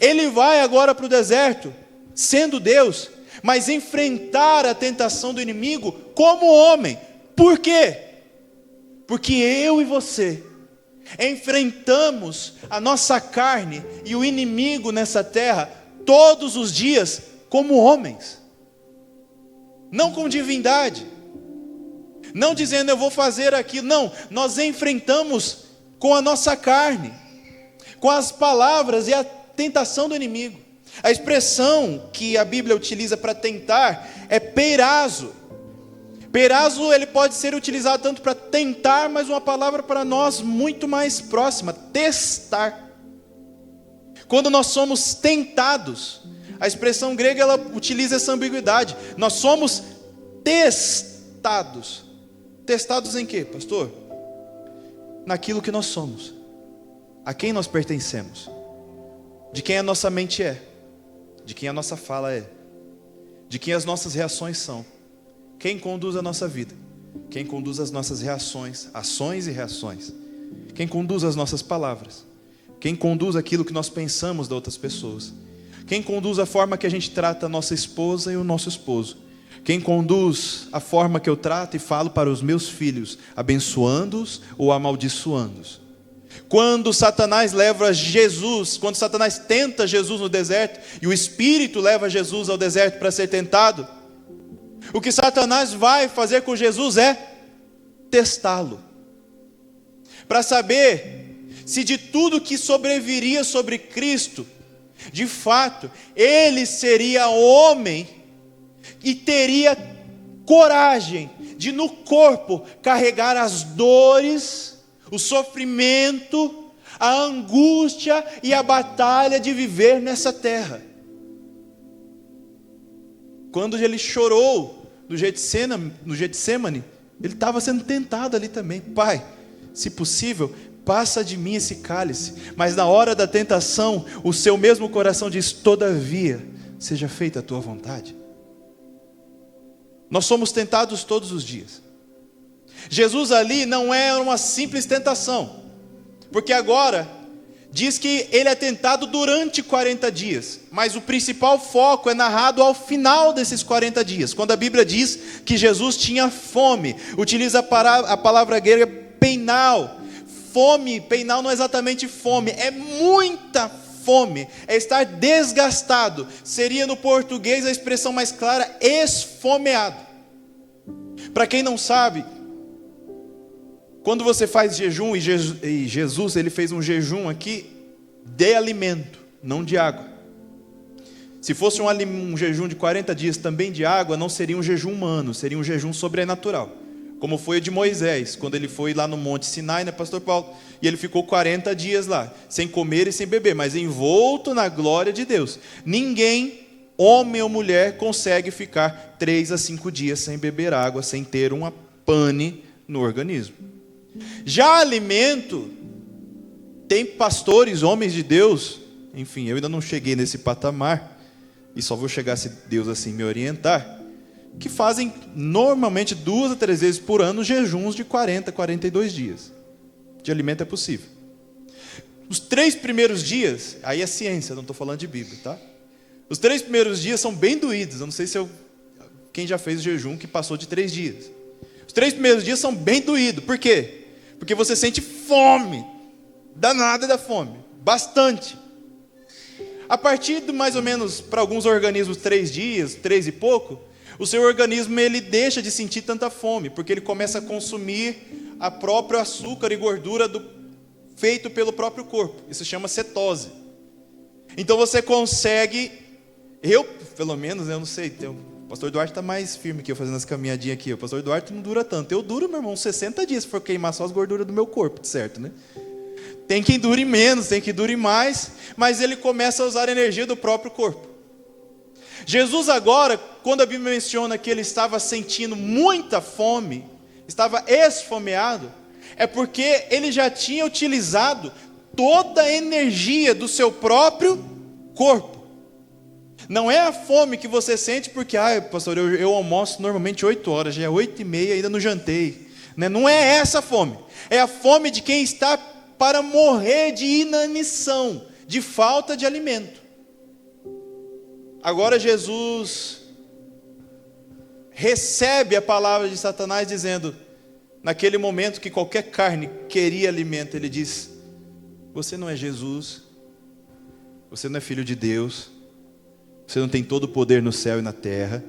Ele vai agora para o deserto, sendo Deus, mas enfrentar a tentação do inimigo como homem. Por quê? Porque eu e você enfrentamos a nossa carne e o inimigo nessa terra todos os dias como homens, não com divindade, não dizendo eu vou fazer aquilo. Não, nós enfrentamos com a nossa carne, com as palavras e a tentação do inimigo. A expressão que a Bíblia utiliza para tentar é peirazo. Peirazo, ele pode ser utilizado tanto para tentar, mas uma palavra para nós muito mais próxima: testar. Quando nós somos tentados, a expressão grega ela utiliza essa ambiguidade. Nós somos testados. Testados em quê, pastor? Naquilo que nós somos, a quem nós pertencemos, de quem a nossa mente é, de quem a nossa fala é, de quem as nossas reações são. Quem conduz a nossa vida, quem conduz as nossas reações, ações e reações, quem conduz as nossas palavras, quem conduz aquilo que nós pensamos de outras pessoas, quem conduz a forma que a gente trata a nossa esposa e o nosso esposo, quem conduz a forma que eu trato e falo para os meus filhos, abençoando-os ou amaldiçoando-os. Quando Satanás leva Jesus, quando Satanás tenta Jesus no deserto, e o Espírito leva Jesus ao deserto para ser tentado, o que Satanás vai fazer com Jesus é testá-lo, para saber se de tudo que sobreviria sobre Cristo, de fato, ele seria homem e teria coragem de no corpo carregar as dores, o sofrimento, a angústia e a batalha de viver nessa terra. Quando ele chorou no Getsemane, ele estava sendo tentado ali também. Pai, se possível, passa de mim esse cálice. Mas na hora da tentação, o seu mesmo coração diz: todavia, seja feita a tua vontade. Nós somos tentados todos os dias. Jesus ali não é uma simples tentação, porque agora diz que ele é tentado durante 40 dias, mas o principal foco é narrado ao final desses 40 dias, quando a Bíblia diz que Jesus tinha fome. Utiliza a palavra grega peinal. Fome, peinal não é exatamente fome, é muita fome, é estar desgastado. Seria no português a expressão mais clara, esfomeado. Para quem não sabe, quando você faz jejum, e Jesus ele fez um jejum aqui de alimento, não de água. Se fosse um jejum de 40 dias também de água, não seria um jejum humano, seria um jejum sobrenatural. como foi o de Moisés, quando ele foi lá no Monte Sinai, né, pastor Paulo? E ele ficou 40 dias lá, sem comer e sem beber, mas envolto na glória de Deus. Ninguém, homem ou mulher, consegue ficar 3 a 5 dias sem beber água, sem ter uma pane no organismo. Já alimento, tem pastores, homens de Deus, enfim, eu ainda não cheguei nesse patamar, e só vou chegar se Deus assim me orientar, que fazem normalmente 2 a 3 vezes por ano jejuns de 40, 42 dias. De alimento é possível. Os 3 primeiros dias, aí é ciência, não estou falando de Bíblia, tá? Os 3 primeiros dias são bem doídos. Eu não sei se quem já fez o jejum que passou de 3 dias. Os 3 primeiros dias são bem doídos. Por quê? Porque você sente fome, danada da fome, bastante. A partir de mais ou menos, para alguns organismos, 3 dias, 3 e pouco, o seu organismo ele deixa de sentir tanta fome, porque ele começa a consumir a próprio açúcar e gordura feito pelo próprio corpo. Isso chama cetose. Então você consegue, eu pelo menos, eu não sei, o pastor Duarte está mais firme que eu fazendo essa caminhadinha aqui. O pastor Duarte não dura tanto. Eu duro, meu irmão, 60 dias se for queimar só as gorduras do meu corpo, certo, né? Tem quem dure menos, tem quem dure mais, mas ele começa a usar a energia do próprio corpo. Jesus agora, quando a Bíblia menciona que ele estava sentindo muita fome, estava esfomeado, é porque ele já tinha utilizado toda a energia do seu próprio corpo. Não é a fome que você sente porque, pastor, eu almoço normalmente 8 horas, já é 8h30, ainda não jantei. Não é essa a fome, é a fome de quem está para morrer de inanição, de falta de alimento. Agora Jesus recebe a palavra de Satanás dizendo, naquele momento que qualquer carne queria alimento, ele diz, você não é Jesus, você não é filho de Deus, você não tem todo o poder no céu e na terra,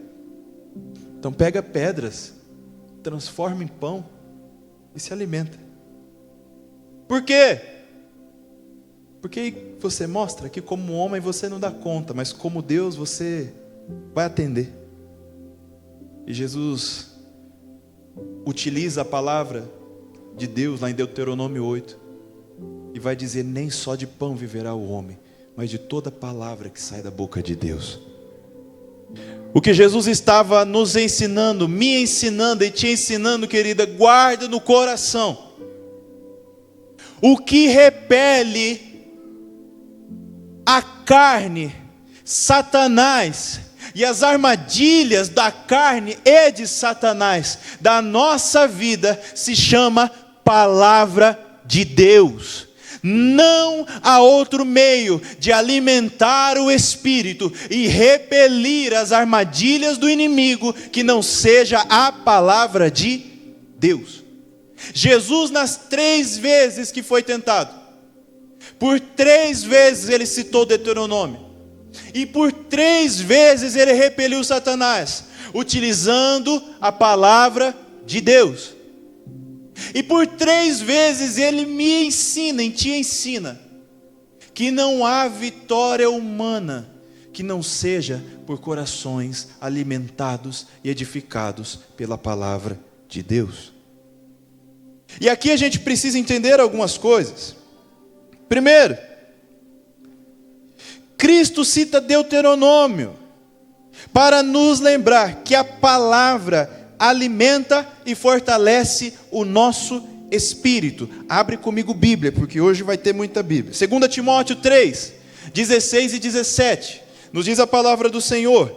então pega pedras, transforma em pão e se alimenta. Por quê? Porque você mostra que como homem você não dá conta, mas como Deus você vai atender. E Jesus utiliza a palavra de Deus lá em Deuteronômio 8 e vai dizer, nem só de pão viverá o homem, mas de toda palavra que sai da boca de Deus. O que Jesus estava nos ensinando, me ensinando e te ensinando, querida, guarda no coração. O que repele a carne, Satanás e as armadilhas da carne e de Satanás da nossa vida se chama palavra de Deus. Não há outro meio de alimentar o espírito e repelir as armadilhas do inimigo que não seja a palavra de Deus. Jesus, nas 3 vezes que foi tentado, por 3 vezes ele citou Deuteronômio, e por 3 vezes ele repeliu Satanás, utilizando a palavra de Deus. E por 3 vezes ele me ensina, e te ensina, que não há vitória humana que não seja por corações alimentados e edificados pela palavra de Deus. E aqui a gente precisa entender algumas coisas. Primeiro, Cristo cita Deuteronômio para nos lembrar que a palavra alimenta e fortalece o nosso espírito. Abre comigo Bíblia, porque hoje vai ter muita Bíblia. 2 Timóteo 3, 16 e 17, nos diz a palavra do Senhor: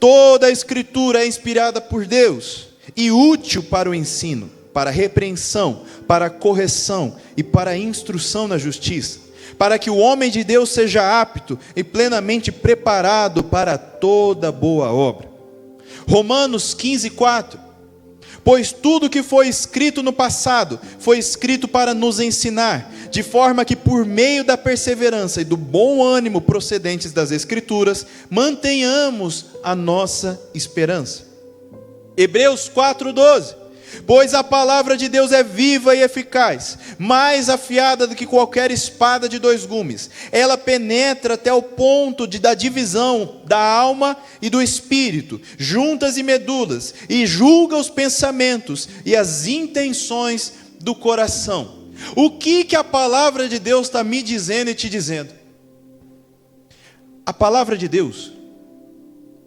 toda a escritura é inspirada por Deus e útil para o ensino, para a repreensão, para a correção e para a instrução na justiça, para que o homem de Deus seja apto e plenamente preparado para toda boa obra. Romanos 15:4, pois tudo que foi escrito no passado, foi escrito para nos ensinar, de forma que por meio da perseverança e do bom ânimo procedentes das Escrituras, mantenhamos a nossa esperança. Hebreus 4:12, Pois a palavra de Deus é viva e eficaz, mais afiada do que qualquer espada de 2 gumes. Ela penetra até o ponto da divisão da alma e do espírito, juntas e medulas, e julga os pensamentos e as intenções do coração. O que a palavra de Deus está me dizendo e te dizendo? A palavra de Deus,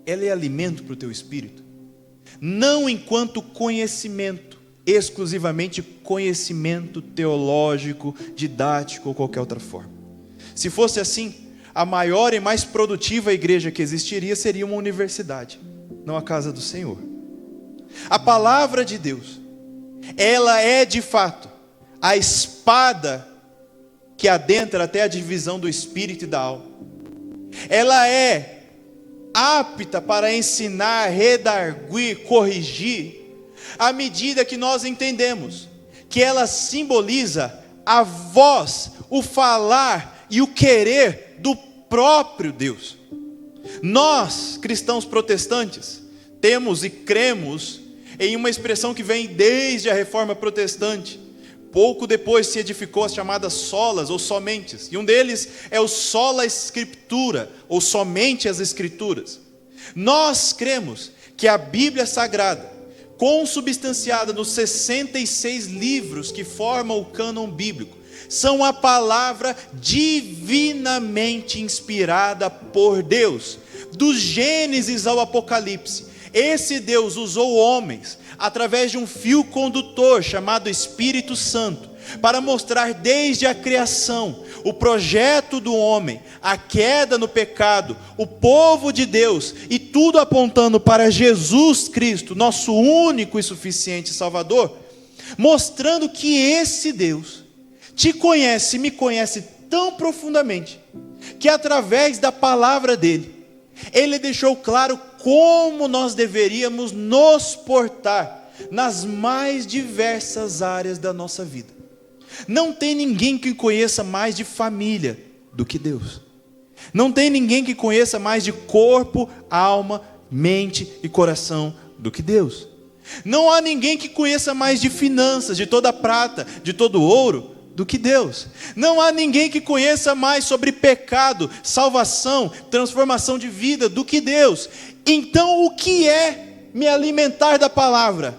ela é alimento para o teu espírito. Não enquanto conhecimento, exclusivamente conhecimento teológico, didático ou qualquer outra forma. Se fosse assim, a maior e mais produtiva igreja que existiria seria uma universidade, não a casa do Senhor. A palavra de Deus, ela é de fato a espada que adentra até a divisão do espírito e da alma. Ela é apta para ensinar, redarguir, corrigir, à medida que nós entendemos que ela simboliza a voz, o falar e o querer do próprio Deus. Nós, cristãos protestantes, temos e cremos em uma expressão que vem desde a Reforma Protestante. Pouco depois se edificou as chamadas solas ou somentes, e um deles é o sola scriptura, ou somente as escrituras. Nós cremos que a Bíblia Sagrada, consubstanciada nos 66 livros que formam o cânon bíblico, são a palavra divinamente inspirada por Deus, do Gênesis ao Apocalipse. Esse Deus usou homens através de um fio condutor chamado Espírito Santo, para mostrar desde a criação, o projeto do homem, a queda no pecado, o povo de Deus, e tudo apontando para Jesus Cristo, nosso único e suficiente Salvador, mostrando que esse Deus te conhece, me conhece tão profundamente, que através da palavra dele, ele deixou claro como nós deveríamos nos portar nas mais diversas áreas da nossa vida. Não tem ninguém que conheça mais de família do que Deus. Não tem ninguém que conheça mais de corpo, alma, mente e coração do que Deus. Não há ninguém que conheça mais de finanças, de toda prata, de todo ouro, do que Deus. Não há ninguém que conheça mais sobre pecado, salvação, transformação de vida do que Deus. Então, o que é me alimentar da palavra?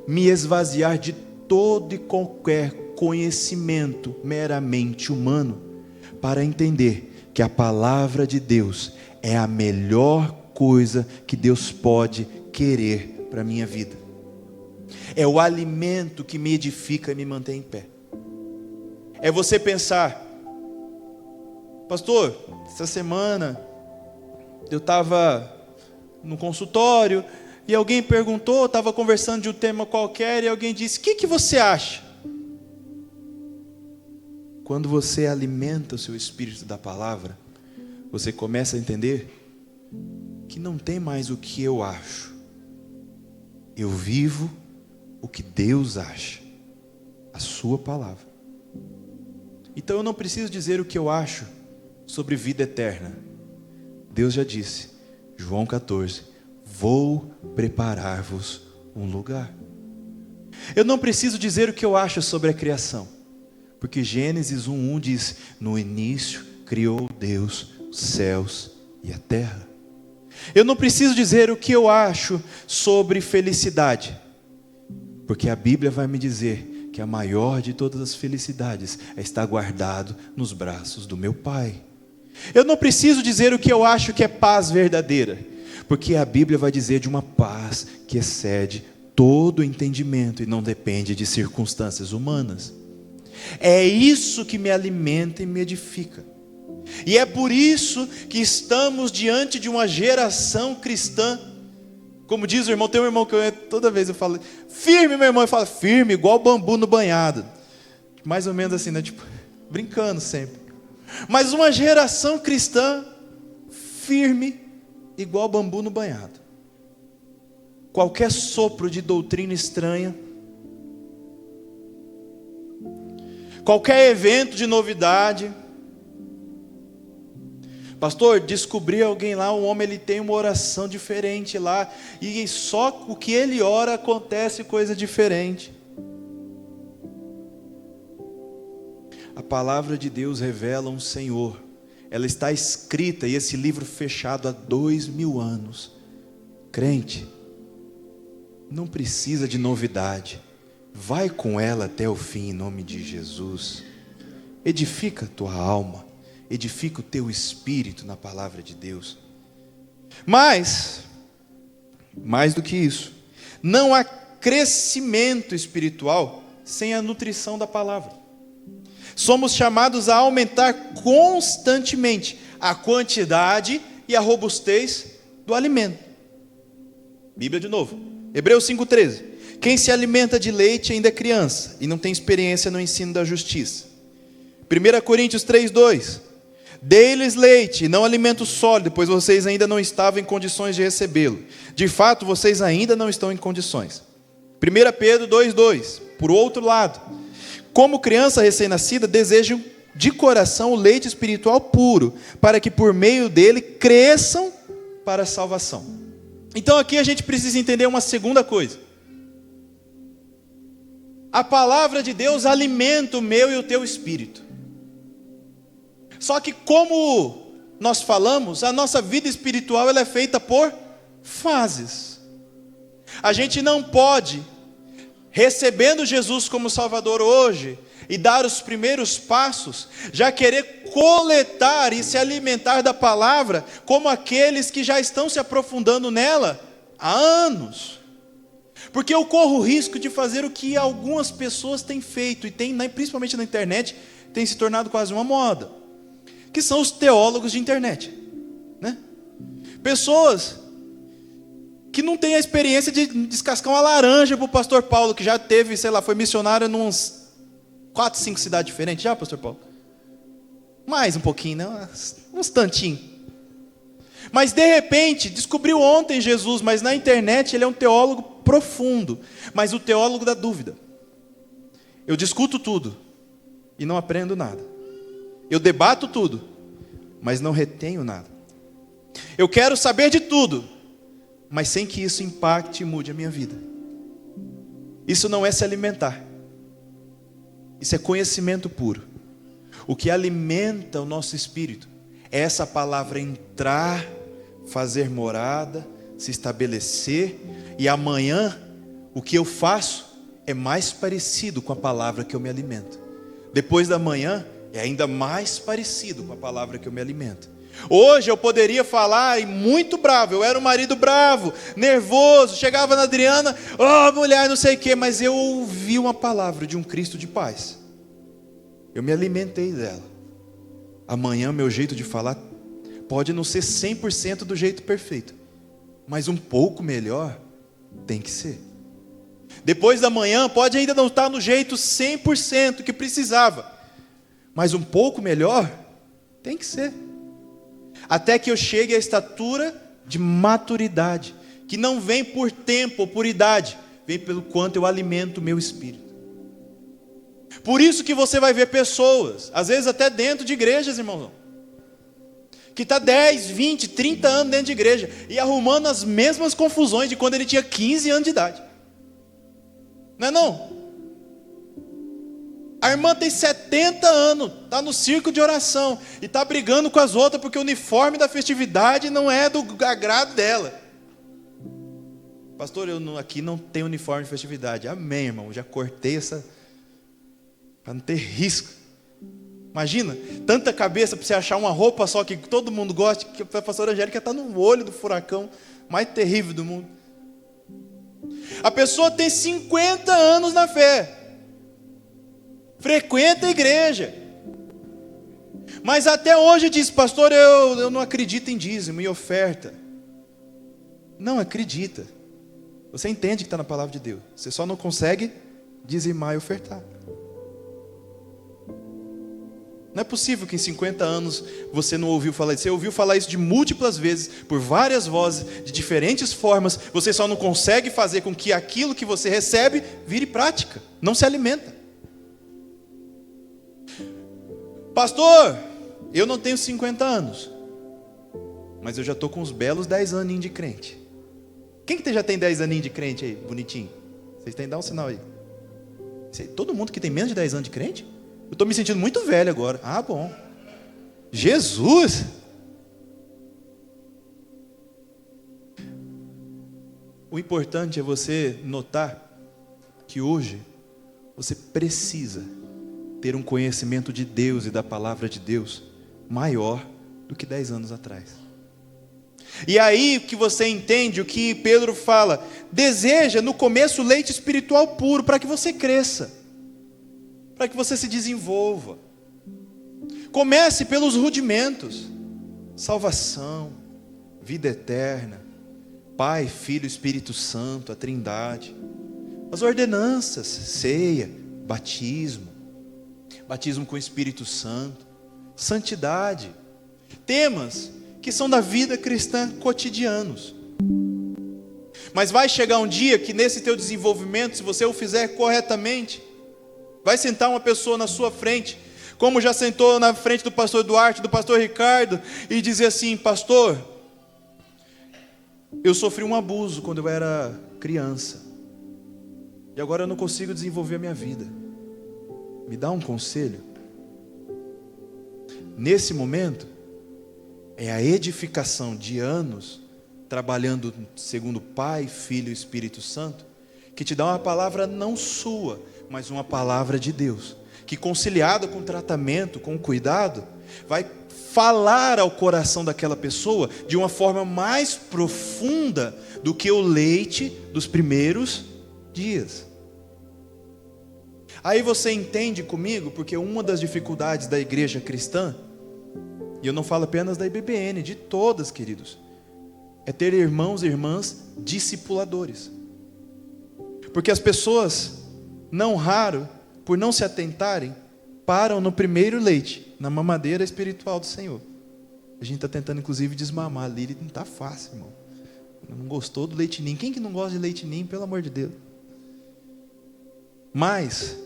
Me esvaziar de todo e qualquer conhecimento meramente humano, para entender que a palavra de Deus é a melhor coisa que Deus pode querer para a minha vida. É o alimento que me edifica e me mantém em pé. É você pensar: pastor, essa semana eu estava no consultório e alguém perguntou, estava conversando de um tema qualquer, e alguém disse: o que você acha? Quando você alimenta o seu espírito da palavra, você começa a entender que não tem mais o que eu acho. Eu vivo o que Deus acha, a sua palavra. Então eu não preciso dizer o que eu acho sobre vida eterna. Deus já disse, João 14, vou preparar-vos um lugar. Eu não preciso dizer o que eu acho sobre a criação, porque Gênesis 1:1 diz, no início criou Deus os céus e a terra. Eu não preciso dizer o que eu acho sobre felicidade, porque a Bíblia vai me dizer que a maior de todas as felicidades é estar guardado nos braços do meu Pai. Eu não preciso dizer o que eu acho que é paz verdadeira, porque a Bíblia vai dizer de uma paz que excede todo o entendimento e não depende de circunstâncias humanas. É isso que me alimenta e me edifica. E é por isso que estamos diante de uma geração cristã. Como diz o irmão, tem um irmão que toda vez eu falo, firme, meu irmão, eu falo, firme, igual bambu no banhado. Mais ou menos assim, né? Tipo, brincando sempre. Mas uma geração cristã, firme, igual bambu no banhado. Qualquer sopro de doutrina estranha, qualquer evento de novidade, Pastor, descobri alguém lá, um homem, ele tem uma oração diferente lá, e só o que ele ora acontece coisa diferente. A palavra de Deus revela um Senhor. Ela está escrita, e esse livro fechado há 2000 anos. Crente, não precisa de novidade. Vai com ela até o fim, em nome de Jesus. Edifica a tua alma, edifica o teu espírito na palavra de Deus. Mas, mais do que isso, não há crescimento espiritual sem a nutrição da palavra. Somos chamados a aumentar constantemente a quantidade e a robustez do alimento. Bíblia de novo, Hebreus 5,13. Quem se alimenta de leite ainda é criança e não tem experiência no ensino da justiça. 1 Coríntios 3,2. Dê-lhes leite e não alimento sólido, pois vocês ainda não estavam em condições de recebê-lo. De fato, vocês ainda não estão em condições. 1 Pedro 2,2. Por outro lado, como criança recém-nascida, desejam de coração o leite espiritual puro, para que por meio dele cresçam para a salvação. Então aqui a gente precisa entender uma segunda coisa. A palavra de Deus alimenta o meu e o teu espírito. Só que como nós falamos, a nossa vida espiritual ela é feita por fases. A gente não pode, recebendo Jesus como Salvador hoje, e dar os primeiros passos, já querer coletar e se alimentar da palavra, como aqueles que já estão se aprofundando nela há anos. Porque eu corro o risco de fazer o que algumas pessoas têm feito, e tem, principalmente na internet, tem se tornado quase uma moda, que são os teólogos de internet, né? Pessoas que não têm a experiência de descascar uma laranja para o pastor Paulo, que já teve, sei lá, foi missionário em uns 4, 5 cidades diferentes, já, pastor Paulo? Mais um pouquinho, né? Uns tantinhos. Mas de repente, descobriu ontem Jesus, mas na internet ele é um teólogo profundo, mas o teólogo da dúvida. Eu discuto tudo e não aprendo nada. Eu debato tudo, mas não retenho nada. Eu quero saber de tudo, mas sem que isso impacte e mude a minha vida. Isso não é se alimentar. Isso é conhecimento puro. O que alimenta o nosso espírito é essa palavra entrar, fazer morada, se estabelecer, e amanhã o que eu faço é mais parecido com a palavra que eu me alimento. Depois da manhã é ainda mais parecido com a palavra que eu me alimento. Hoje eu poderia falar e muito bravo, eu era um marido bravo, nervoso, chegava na Adriana, oh mulher, não sei o que, mas eu ouvi uma palavra de um Cristo de paz. Eu me alimentei dela. Amanhã meu jeito de falar pode não ser 100% do jeito perfeito, mas um pouco melhor tem que ser. Depois da manhã pode ainda não estar no jeito 100% que precisava, mas um pouco melhor tem que ser. Até que eu chegue à estatura de maturidade, que não vem por tempo ou por idade, vem pelo quanto eu alimento o meu espírito. Por isso que você vai ver pessoas, às vezes até dentro de igrejas, irmão, que está 10, 20, 30 anos dentro de igreja, e arrumando as mesmas confusões de quando ele tinha 15 anos de idade. Não é não? A irmã tem 70 anos, está no círculo de oração, e está brigando com as outras porque o uniforme da festividade não é do agrado dela. Pastor, aqui não tem uniforme de festividade. Amém, irmão, já cortei essa, para não ter risco. Imagina, tanta cabeça para você achar uma roupa só que todo mundo gosta, que a pastora Angélica está no olho do furacão mais terrível do mundo. A pessoa tem 50 anos na fé, frequenta a igreja, mas até hoje diz, pastor, eu não acredito em dízimo e oferta. Não acredita. Você entende que está na palavra de Deus, você só não consegue dizimar e ofertar. Não é possível que em 50 anos você não ouviu falar isso. Você ouviu falar isso de múltiplas vezes, por várias vozes, de diferentes formas. Você só não consegue fazer com que aquilo que você recebe vire prática. Não se alimenta. Pastor, eu não tenho 50 anos. mas eu já estou com uns belos 10 aninhos de crente. Quem que já tem 10 aninhos de crente aí, bonitinho? Vocês têm que dar um sinal aí. Todo mundo que tem menos de 10 anos de crente? Eu estou me sentindo muito velho agora. Ah, bom. Jesus! O importante é você notar que hoje você precisa ter um conhecimento de Deus e da palavra de Deus maior do que 10 anos atrás. E aí que você entende o que Pedro fala: deseja no começo leite espiritual puro, para que você cresça, para que você se desenvolva. Comece pelos rudimentos: salvação, vida eterna, Pai, Filho, Espírito Santo, a Trindade, as ordenanças, ceia, batismo com o Espírito Santo, santidade, temas que são da vida cristã cotidianos. Mas vai chegar um dia que nesse teu desenvolvimento, se você o fizer corretamente, vai sentar uma pessoa na sua frente, como já sentou na frente do pastor Duarte, do pastor Ricardo, e dizer assim: pastor, eu sofri um abuso quando eu era criança, e agora eu não consigo desenvolver a minha vida. Me dá um conselho? Nesse momento, é a edificação de anos, trabalhando segundo Pai, Filho e Espírito Santo, que te dá uma palavra não sua, mas uma palavra de Deus, que conciliada com tratamento, com cuidado, vai falar ao coração daquela pessoa de uma forma mais profunda do que o leite dos primeiros dias. Aí você entende comigo, porque uma das dificuldades da igreja cristã, e eu não falo apenas da IBBN, de todas, queridos, é ter irmãos e irmãs discipuladores. Porque as pessoas, não raro, por não se atentarem, param no primeiro leite, na mamadeira espiritual do Senhor. A gente está tentando inclusive desmamar a Lili, não está fácil, irmão. Não gostou do leite ninho? Quem que não gosta de leite ninho, pelo amor de Deus? Mas,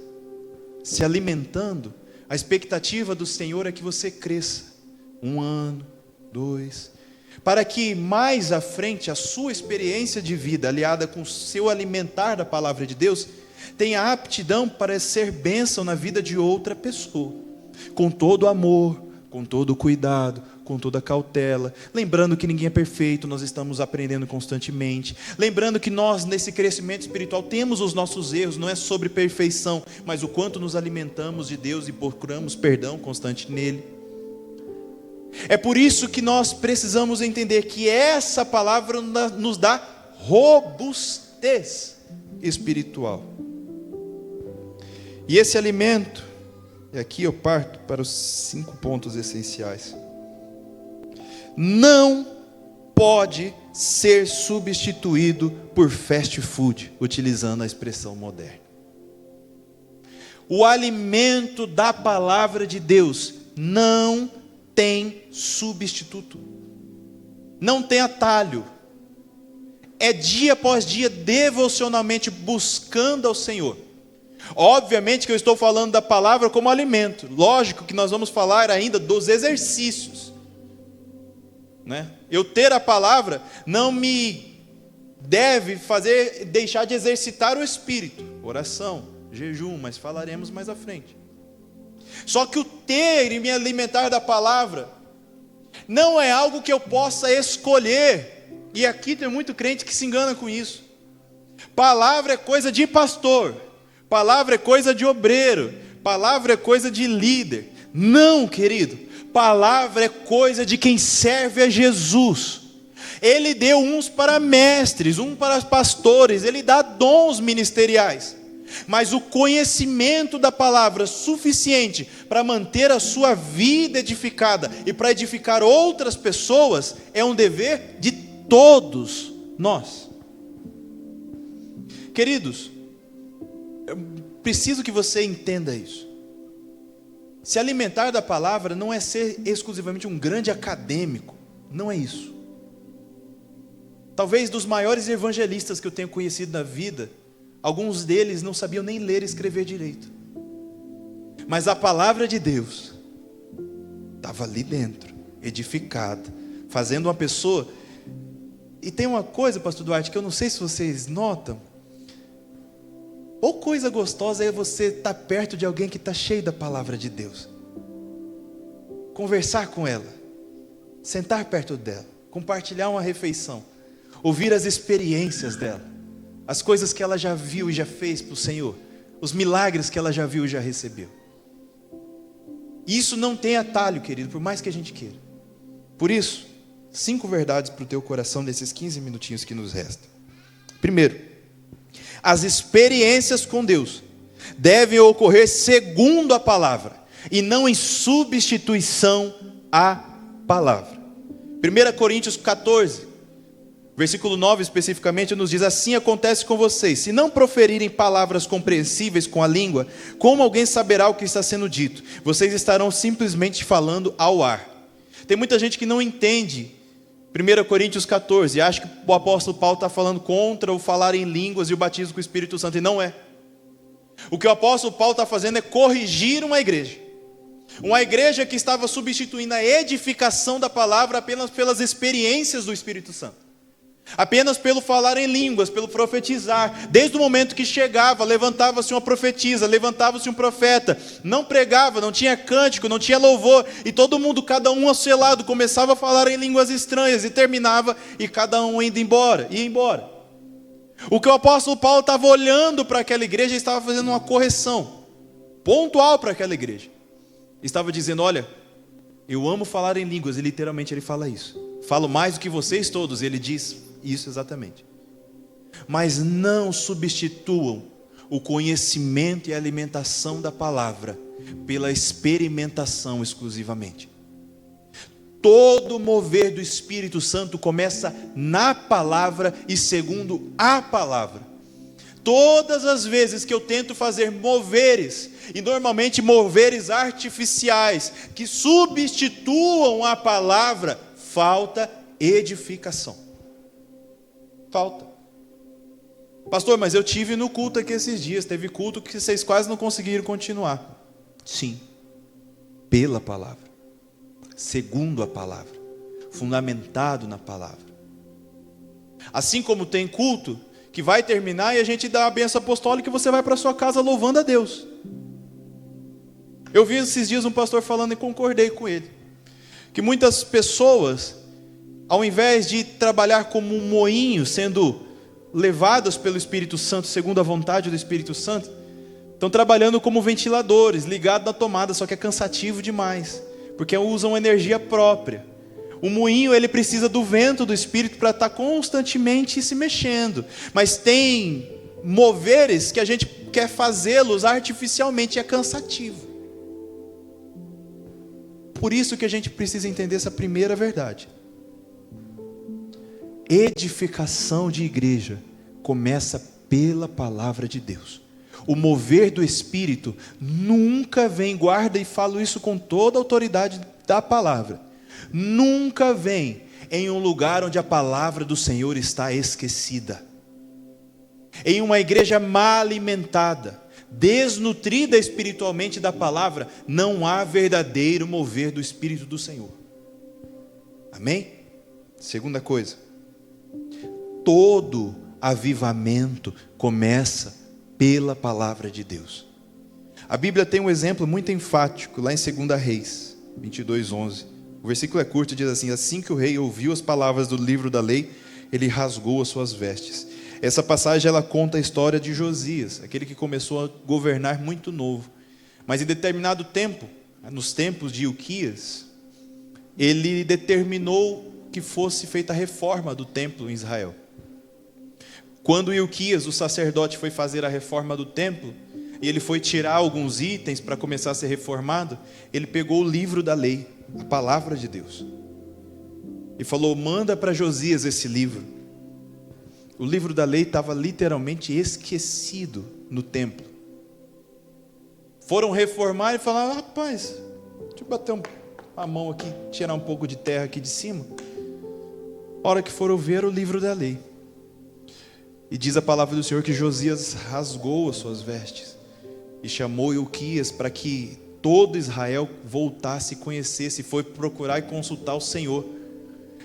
se alimentando, a expectativa do Senhor é que você cresça 1 ano, 2, para que mais à frente a sua experiência de vida, aliada com o seu alimentar da palavra de Deus, tenha aptidão para ser bênção na vida de outra pessoa, com todo amor, com todo cuidado, com toda cautela, lembrando que ninguém é perfeito, nós estamos aprendendo constantemente, lembrando que nós nesse crescimento espiritual temos os nossos erros, não é sobre perfeição, mas o quanto nos alimentamos de Deus e procuramos perdão constante nele. É por isso que nós precisamos entender que essa palavra nos dá robustez espiritual. E esse alimento, e aqui eu parto para os 5 pontos essenciais, não pode ser substituído por fast food, utilizando a expressão moderna. O alimento da palavra de Deus não tem substituto, não tem atalho, é dia após dia devocionalmente buscando ao Senhor. Obviamente que eu estou falando da palavra como alimento, lógico que nós vamos falar ainda dos exercícios, né? Eu ter a palavra não me deve fazer deixar de exercitar o espírito, oração, jejum, mas falaremos mais à frente. Só que o ter e me alimentar da palavra não é algo que eu possa escolher, e aqui tem muito crente que se engana com isso. Palavra é coisa de pastor, palavra é coisa de obreiro, palavra é coisa de líder. Não, querido, palavra é coisa de quem serve a Jesus. Ele deu uns para mestres, um para pastores, ele dá dons ministeriais. Mas o conhecimento da palavra suficiente para manter a sua vida edificada e para edificar outras pessoas é um dever de todos nós. Queridos, eu preciso que você entenda isso. Se alimentar da palavra não é ser exclusivamente um grande acadêmico, não é isso. Talvez dos maiores evangelistas que eu tenho conhecido na vida, alguns deles não sabiam nem ler e escrever direito. Mas a palavra de Deus estava ali dentro, edificada, fazendo uma pessoa. E tem uma coisa, pastor Duarte, que eu não sei se vocês notam. Ou coisa gostosa é você estar perto de alguém que está cheio da palavra de Deus. Conversar com ela, sentar perto dela, compartilhar uma refeição, ouvir as experiências dela, as coisas que ela já viu e já fez para o Senhor, os milagres que ela já viu e já recebeu. Isso não tem atalho, querido, por mais que a gente queira. Por isso, 5 verdades para o teu coração nesses 15 minutinhos que nos restam. Primeiro, as experiências com Deus devem ocorrer segundo a palavra e não em substituição à palavra. 1 Coríntios 14, versículo 9 especificamente nos diz: assim acontece com vocês, se não proferirem palavras compreensíveis com a língua, como alguém saberá o que está sendo dito? Vocês estarão simplesmente falando ao ar. Tem muita gente que não entende 1 Coríntios 14 e acha que o apóstolo Paulo está falando contra o falar em línguas e o batismo com o Espírito Santo, e não é. O que o apóstolo Paulo está fazendo é corrigir uma igreja que estava substituindo a edificação da palavra apenas pelas experiências do Espírito Santo, apenas pelo falar em línguas, pelo profetizar. Desde o momento que chegava, levantava-se uma profetisa, levantava-se um profeta, não pregava, não tinha cântico, não tinha louvor, e todo mundo, cada um ao seu lado, começava a falar em línguas estranhas, e terminava, e cada um ia embora. O que o apóstolo Paulo estava olhando para aquela igreja, estava fazendo uma correção pontual para aquela igreja. Estava dizendo: olha, eu amo falar em línguas, e literalmente ele fala isso. Falo mais do que vocês todos, ele diz isso exatamente. Mas não substituam o conhecimento e a alimentação da palavra pela experimentação exclusivamente. Todo mover do Espírito Santo começa na palavra e segundo a palavra. Todas as vezes que eu tento fazer moveres, e normalmente moveres artificiais, que substituam a palavra, falta edificação. Falta. Pastor, mas eu tive no culto aqui esses dias, teve culto que vocês quase não conseguiram continuar. Sim, pela palavra, segundo a palavra, fundamentado na palavra. Assim como tem culto que vai terminar e a gente dá a bênção apostólica e você vai para sua casa louvando a Deus. Eu vi esses dias um pastor falando e concordei com ele, que muitas pessoas, ao invés de trabalhar como um moinho, sendo levadas pelo Espírito Santo, segundo a vontade do Espírito Santo, estão trabalhando como ventiladores, ligados na tomada, só que é cansativo demais, porque usam energia própria. O moinho, ele precisa do vento do Espírito para estar constantemente se mexendo, mas tem moveres que a gente quer fazê-los artificialmente, e é cansativo. Por isso que a gente precisa entender essa primeira verdade. Edificação de igreja começa pela palavra de Deus. O mover do Espírito nunca vem, guarda e falo isso com toda a autoridade da palavra, nunca vem em um lugar onde a palavra do Senhor está esquecida. Em uma igreja mal alimentada, desnutrida espiritualmente da palavra, não há verdadeiro mover do Espírito do Senhor. Amém? Segunda coisa, todo avivamento começa pela palavra de Deus. A Bíblia tem um exemplo muito enfático lá em 2 Reis 22:11. O versículo é curto e diz assim: assim que o rei ouviu as palavras do livro da lei, ele rasgou as suas vestes. Essa passagem ela conta a história de Josias, aquele que começou a governar muito novo. Mas em determinado tempo, nos tempos de Ilquias, ele determinou que fosse feita a reforma do templo em Israel. Quando Ilquias, o sacerdote, foi fazer a reforma do templo, e ele foi tirar alguns itens para começar a ser reformado, ele pegou o livro da lei, a palavra de Deus, e falou: manda para Josias esse livro. O livro da lei estava literalmente esquecido no templo. Foram reformar e falaram: rapaz, deixa eu bater a mão aqui, tirar um pouco de terra aqui de cima. A hora que foram ver o livro da lei, e diz a palavra do Senhor que Josias rasgou as suas vestes e chamou Ilquias para que todo Israel voltasse e conhecesse, e foi procurar e consultar o Senhor.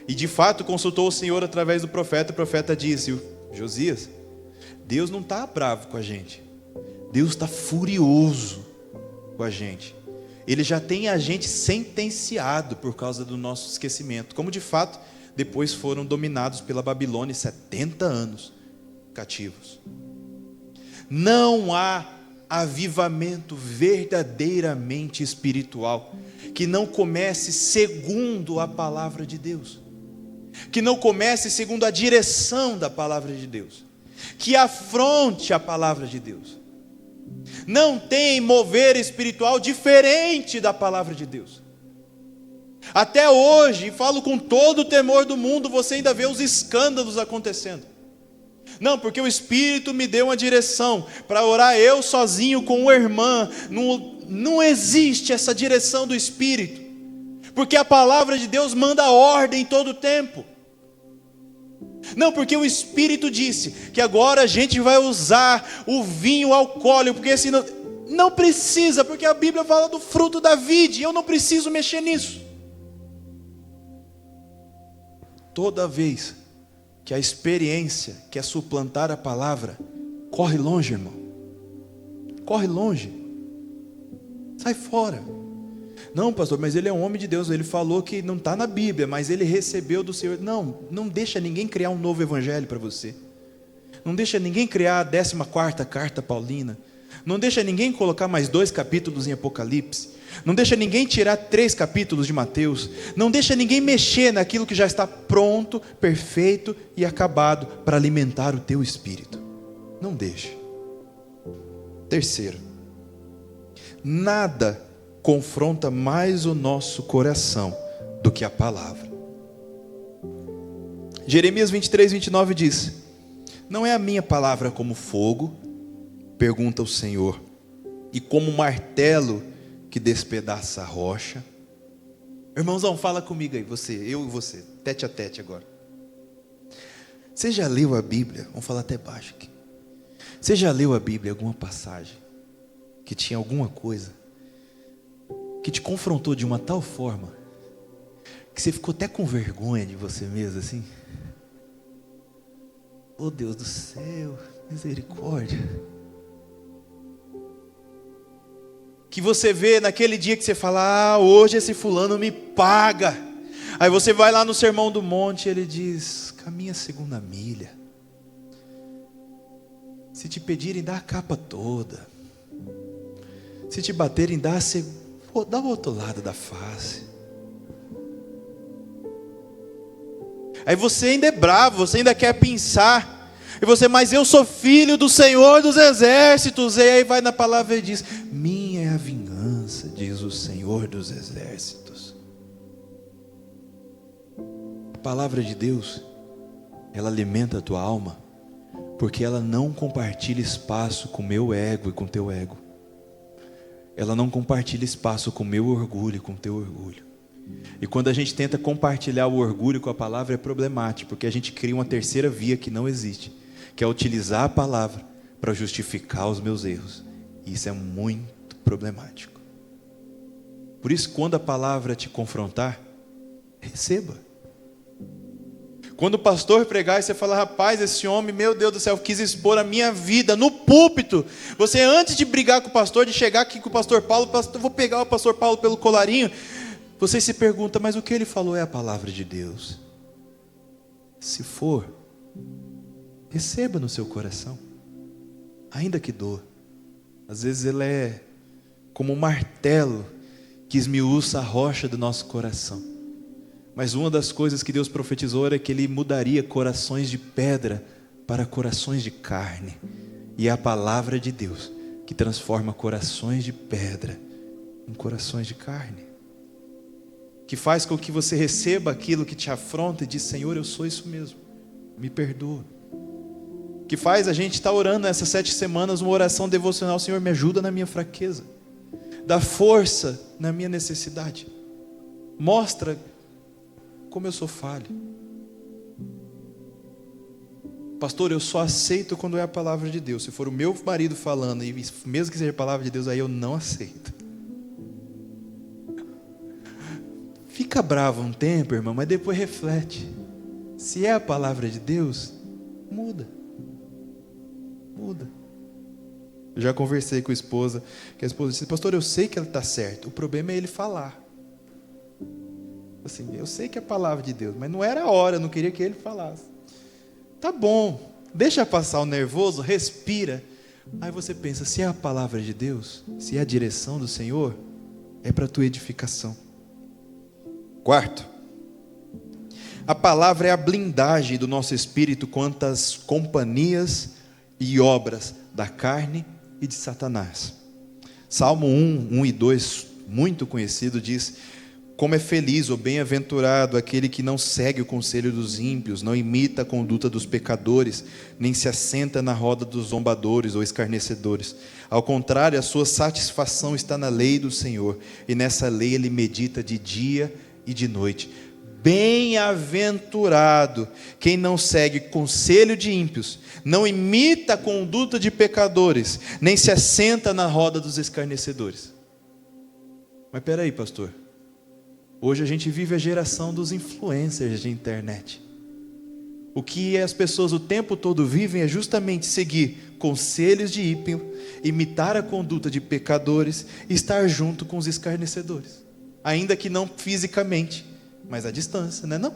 E de fato consultou o Senhor através do profeta. O profeta disse: Josias, Deus não está bravo com a gente. Deus está furioso com a gente. Ele já tem a gente sentenciado por causa do nosso esquecimento. Como de fato, depois foram dominados pela Babilônia 70 anos cativos. Não há avivamento verdadeiramente espiritual que não comece segundo a palavra de Deus, que não comece segundo a direção da palavra de Deus, que afronte a palavra de Deus. Não tem mover espiritual diferente da palavra de Deus. Até hoje, e falo com todo o temor do mundo, você ainda vê os escândalos acontecendo. Não, porque o Espírito me deu uma direção para orar eu sozinho com uma irmã. Não existe essa direção do Espírito, porque a palavra de Deus manda ordem todo o tempo. Não, porque o Espírito disse que agora a gente vai usar o vinho alcoólico, porque senão não precisa, porque a Bíblia fala do fruto da vide, eu não preciso mexer nisso. Toda vez que a experiência quer suplantar a palavra, corre longe, irmão. Corre longe. Sai fora. Não, pastor, mas ele é um homem de Deus. Ele falou que não está na Bíblia, mas ele recebeu do Senhor. Não deixa ninguém criar um novo evangelho para você. Não deixa ninguém criar a 14ª carta paulina. Não deixa ninguém colocar mais 2 capítulos em Apocalipse. Não deixa ninguém tirar 3 capítulos de Mateus. Não deixa ninguém mexer naquilo que já está pronto, perfeito e acabado para alimentar o teu espírito. Não deixe. Terceiro, nada confronta mais o nosso coração do que a palavra. Jeremias 23:29 diz: não é a minha palavra como fogo, pergunta o Senhor, e como martelo que despedaça a rocha? Irmãozão, fala comigo aí, eu e você, tete a tete agora. Você já leu a Bíblia? Vamos falar até baixo aqui. Você já leu a Bíblia, alguma passagem que tinha alguma coisa que te confrontou de uma tal forma que você ficou até com vergonha de você mesmo assim? Oh Deus do céu, misericórdia. Que você vê naquele dia que você fala: hoje esse fulano me paga. Aí você vai lá no Sermão do Monte e ele diz: caminha a 2ª milha. Se te pedirem, dá a capa toda. Se te baterem, dá o outro lado da face. Aí você ainda é bravo, você ainda quer pensar. E você: mas eu sou filho do Senhor dos Exércitos. E aí vai na palavra e diz: minha é a vingança, diz o Senhor dos Exércitos. A palavra de Deus, ela alimenta a tua alma, porque ela não compartilha espaço com o meu ego e com o teu ego. Ela não compartilha espaço com o meu orgulho e com o teu orgulho. E quando a gente tenta compartilhar o orgulho com a palavra, é problemático, porque a gente cria uma terceira via que não existe, que é utilizar a palavra para justificar os meus erros. E isso é muito problemático. Por isso, quando a palavra te confrontar, receba. Quando o pastor pregar e você falar: rapaz, esse homem, meu Deus do céu, quis expor a minha vida no púlpito. Você, antes de brigar com o pastor, de chegar aqui com o pastor Paulo, vou pegar o pastor Paulo pelo colarinho, você se pergunta: mas o que ele falou é a palavra de Deus? Se for, receba no seu coração, ainda que doa. Às vezes ele é como um martelo que esmiuça a rocha do nosso coração. Mas uma das coisas que Deus profetizou era que Ele mudaria corações de pedra para corações de carne. E é a palavra de Deus que transforma corações de pedra em corações de carne, que faz com que você receba aquilo que te afronta e diz: Senhor, eu sou isso mesmo, me perdoa. Que faz a gente estar orando nessas 7 semanas uma oração devocional: Senhor, me ajuda na minha fraqueza, dá força na minha necessidade, mostra como eu sou falho. Pastor, eu só aceito quando é a palavra de Deus. Se for o meu marido falando, e mesmo que seja a palavra de Deus, aí eu não aceito. Fica fica bravo um tempo, irmão, mas depois reflete. Se é a palavra de Deus, muda. Muda. Eu já conversei com a esposa, que a esposa disse: pastor, eu sei que ele está certo, o problema é ele falar. Assim, eu sei que é a palavra de Deus, mas não era a hora, eu não queria que ele falasse. Tá bom, deixa passar o nervoso, respira. Aí você pensa, se é a palavra de Deus, se é a direção do Senhor, é para a tua edificação. Quarto, a palavra é a blindagem do nosso espírito quanto às companhias e obras da carne e de Satanás. Salmo 1 e 2, muito conhecido, diz: como é feliz ou bem-aventurado aquele que não segue o conselho dos ímpios, não imita a conduta dos pecadores, nem se assenta na roda dos zombadores ou escarnecedores. Ao contrário, a sua satisfação está na lei do Senhor, e nessa lei ele medita de dia e de noite. Bem-aventurado quem não segue conselho de ímpios, não imita a conduta de pecadores, nem se assenta na roda dos escarnecedores. Mas peraí, pastor, hoje a gente vive a geração dos influencers de internet. O que as pessoas o tempo todo vivem é justamente seguir conselhos de ímpio, imitar a conduta de pecadores e estar junto com os escarnecedores, ainda que não fisicamente, mas à distância, não é não?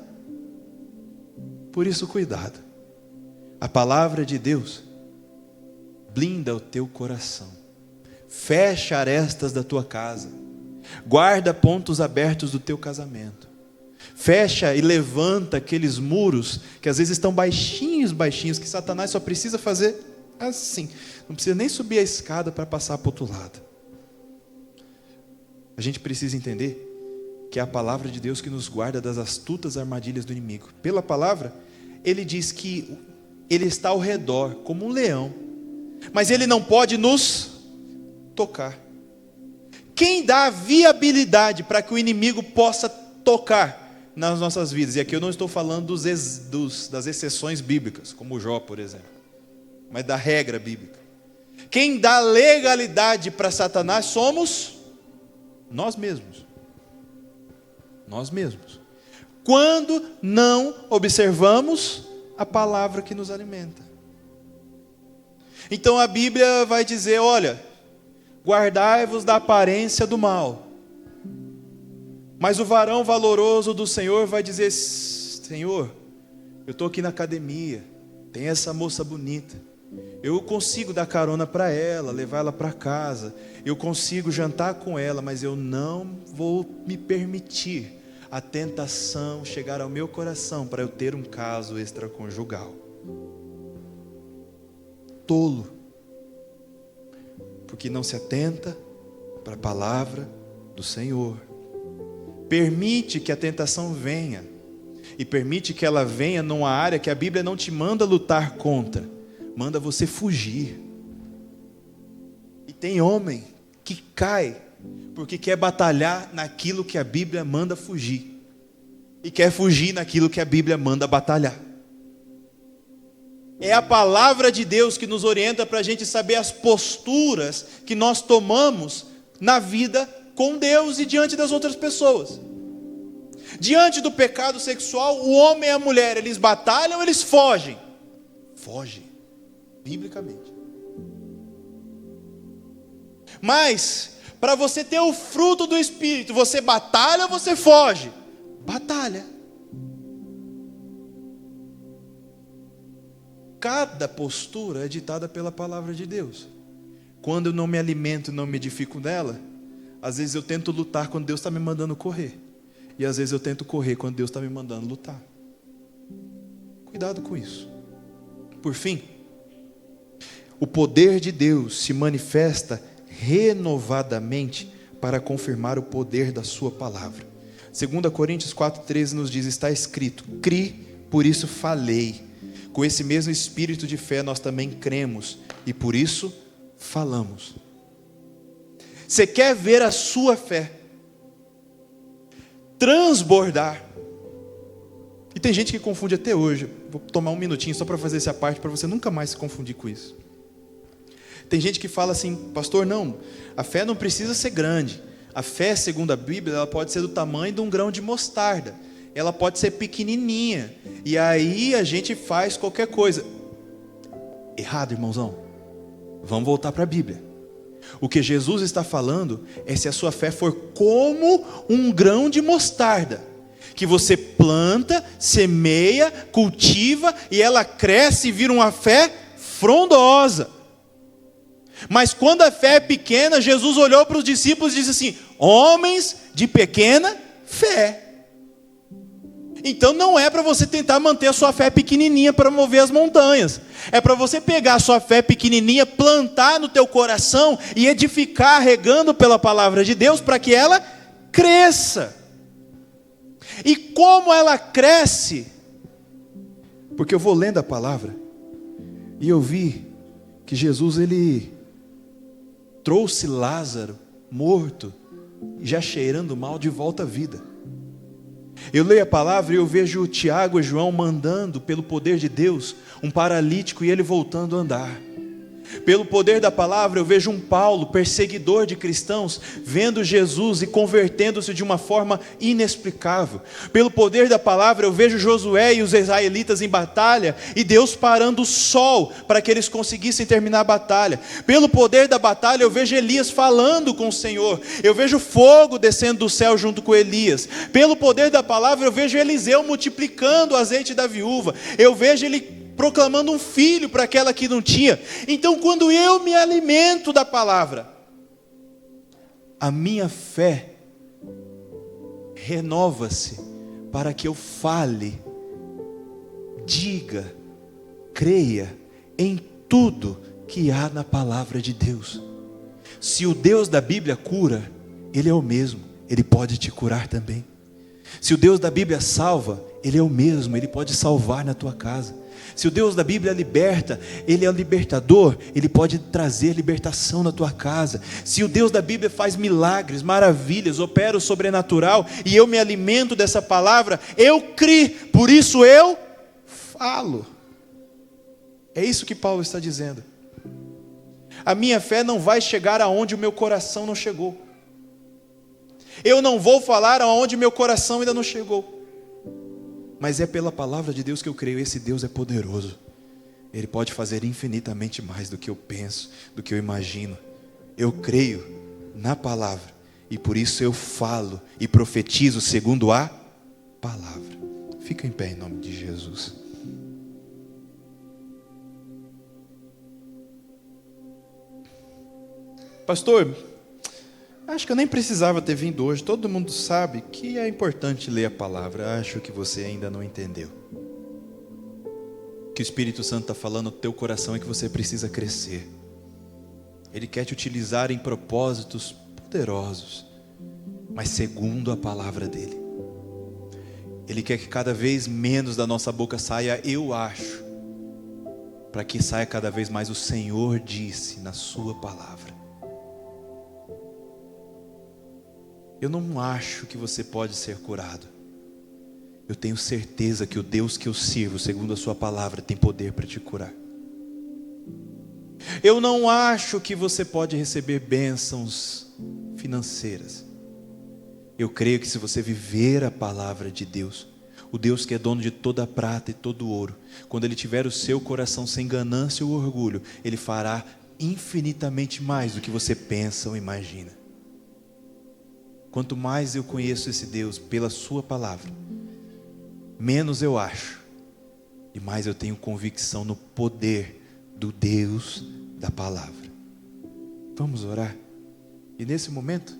Por isso, cuidado. A palavra de Deus blinda o teu coração, fecha arestas da tua casa, guarda pontos abertos do teu casamento, fecha e levanta aqueles muros que às vezes estão baixinhos, que Satanás só precisa fazer assim, não precisa nem subir a escada para passar para o outro lado. A gente precisa entender que é a palavra de Deus que nos guarda das astutas armadilhas do inimigo. Pela palavra, ele diz que ele está ao redor, como um leão, mas ele não pode nos tocar. Quem dá a viabilidade para que o inimigo possa tocar nas nossas vidas? E aqui eu não estou falando das exceções bíblicas, como Jó, por exemplo, mas da regra bíblica. Quem dá legalidade para Satanás somos nós mesmos. Nós mesmos. Quando não observamos a palavra que nos alimenta. Então a Bíblia vai dizer: olha, guardai-vos da aparência do mal. Mas o varão valoroso do Senhor vai dizer: Senhor, eu estou aqui na academia, tem essa moça bonita, eu consigo dar carona para ela, levar ela para casa, eu consigo jantar com ela, mas eu não vou me permitir a tentação chegar ao meu coração para eu ter um caso extraconjugal. Tolo, porque não se atenta para a palavra do Senhor. Permite que a tentação venha, e permite que ela venha numa área que a Bíblia não te manda lutar contra, manda você fugir. E tem homem que cai porque quer batalhar naquilo que a Bíblia manda fugir, e quer fugir naquilo que a Bíblia manda batalhar. É a palavra de Deus que nos orienta para a gente saber as posturas que nós tomamos na vida com Deus e diante das outras pessoas. Diante do pecado sexual, o homem e a mulher, eles batalham ou eles fogem? Fogem, biblicamente. Mas, para você ter o fruto do Espírito, você batalha ou você foge? Batalha. Cada postura é ditada pela palavra de Deus. Quando eu não me alimento e não me edifico dela, às vezes eu tento lutar quando Deus está me mandando correr, e às vezes eu tento correr quando Deus está me mandando lutar. Cuidado com isso. Por fim, o poder de Deus se manifesta renovadamente para confirmar o poder da sua palavra. 2 Coríntios 4,13 nos diz: está escrito, cri, por isso falei. Com esse mesmo espírito de fé nós também cremos, e por isso falamos. Você quer ver a sua fé transbordar? E tem gente que confunde até hoje. Vou tomar um minutinho só para fazer essa parte, para você nunca mais se confundir com isso. Tem gente que fala assim: pastor, não, a fé não precisa ser grande, A fé, segundo a Bíblia, ela pode ser do tamanho de um grão de mostarda. Ela pode ser pequenininha. E aí a gente faz qualquer coisa. Errado, irmãozão. Vamos voltar para a Bíblia. O que Jesus está falando é se a sua fé for como um grão de mostarda, que você planta, semeia, cultiva e ela cresce e vira uma fé frondosa. Mas quando a fé é pequena, Jesus olhou para os discípulos e disse assim: homens de pequena fé. Então não é para você tentar manter a sua fé pequenininha para mover as montanhas. É para você pegar a sua fé pequenininha, plantar no teu coração e edificar, regando pela palavra de Deus, para que ela cresça. E como ela cresce? Porque eu vou lendo a palavra e eu vi que Jesus, ele trouxe Lázaro morto, já cheirando mal, de volta à vida. Eu leio a palavra e eu vejo Tiago e João mandando, pelo poder de Deus, um paralítico e ele voltando a andar. Pelo poder da palavra eu vejo um Paulo, perseguidor de cristãos, vendo Jesus e convertendo-se de uma forma inexplicável. Pelo poder da palavra eu vejo Josué e os israelitas em batalha e Deus parando o sol para que eles conseguissem terminar a batalha. Pelo poder da batalha eu vejo Elias falando com o Senhor. Eu vejo fogo descendo do céu junto com Elias. Pelo poder da palavra eu vejo Eliseu multiplicando o azeite da viúva. Eu vejo ele proclamando um filho para aquela que não tinha. Então, quando eu me alimento da palavra, a minha fé renova-se para que eu fale, diga, creia em tudo que há na palavra de Deus. Se o Deus da Bíblia cura, Ele é o mesmo, Ele pode te curar também. Se o Deus da Bíblia salva, Ele é o mesmo, Ele pode salvar na tua casa. Se o Deus da Bíblia liberta, Ele é o libertador, Ele pode trazer libertação na tua casa. Se o Deus da Bíblia faz milagres, maravilhas, opera o sobrenatural, e eu me alimento dessa palavra, eu crio, por isso eu falo. É isso que Paulo está dizendo. A minha fé não vai chegar aonde o meu coração não chegou. Eu não vou falar aonde meu coração ainda não chegou. Mas é pela palavra de Deus que eu creio. Esse Deus é poderoso. Ele pode fazer infinitamente mais do que eu penso, do que eu imagino. Eu creio na palavra. E por isso eu falo e profetizo segundo a palavra. Fica em pé em nome de Jesus. Pastor, acho que eu nem precisava ter vindo hoje. Todo mundo sabe que é importante ler a palavra. Acho que você ainda não entendeu. O que o Espírito Santo está falando no teu coração é que você precisa crescer. Ele quer te utilizar em propósitos poderosos, mas segundo a palavra dele. Ele quer que cada vez menos da nossa boca saia eu acho, para que saia cada vez mais o Senhor disse na sua palavra. Eu não acho que você pode ser curado. Eu tenho certeza que o Deus que eu sirvo, segundo a sua palavra, tem poder para te curar. Eu não acho que você pode receber bênçãos financeiras. Eu creio que se você viver a palavra de Deus, o Deus que é dono de toda a prata e todo o ouro, quando Ele tiver o seu coração sem ganância ou orgulho, Ele fará infinitamente mais do que você pensa ou imagina. Quanto mais eu conheço esse Deus pela sua palavra, menos eu acho, e mais eu tenho convicção no poder do Deus da palavra. Vamos orar? E nesse momento,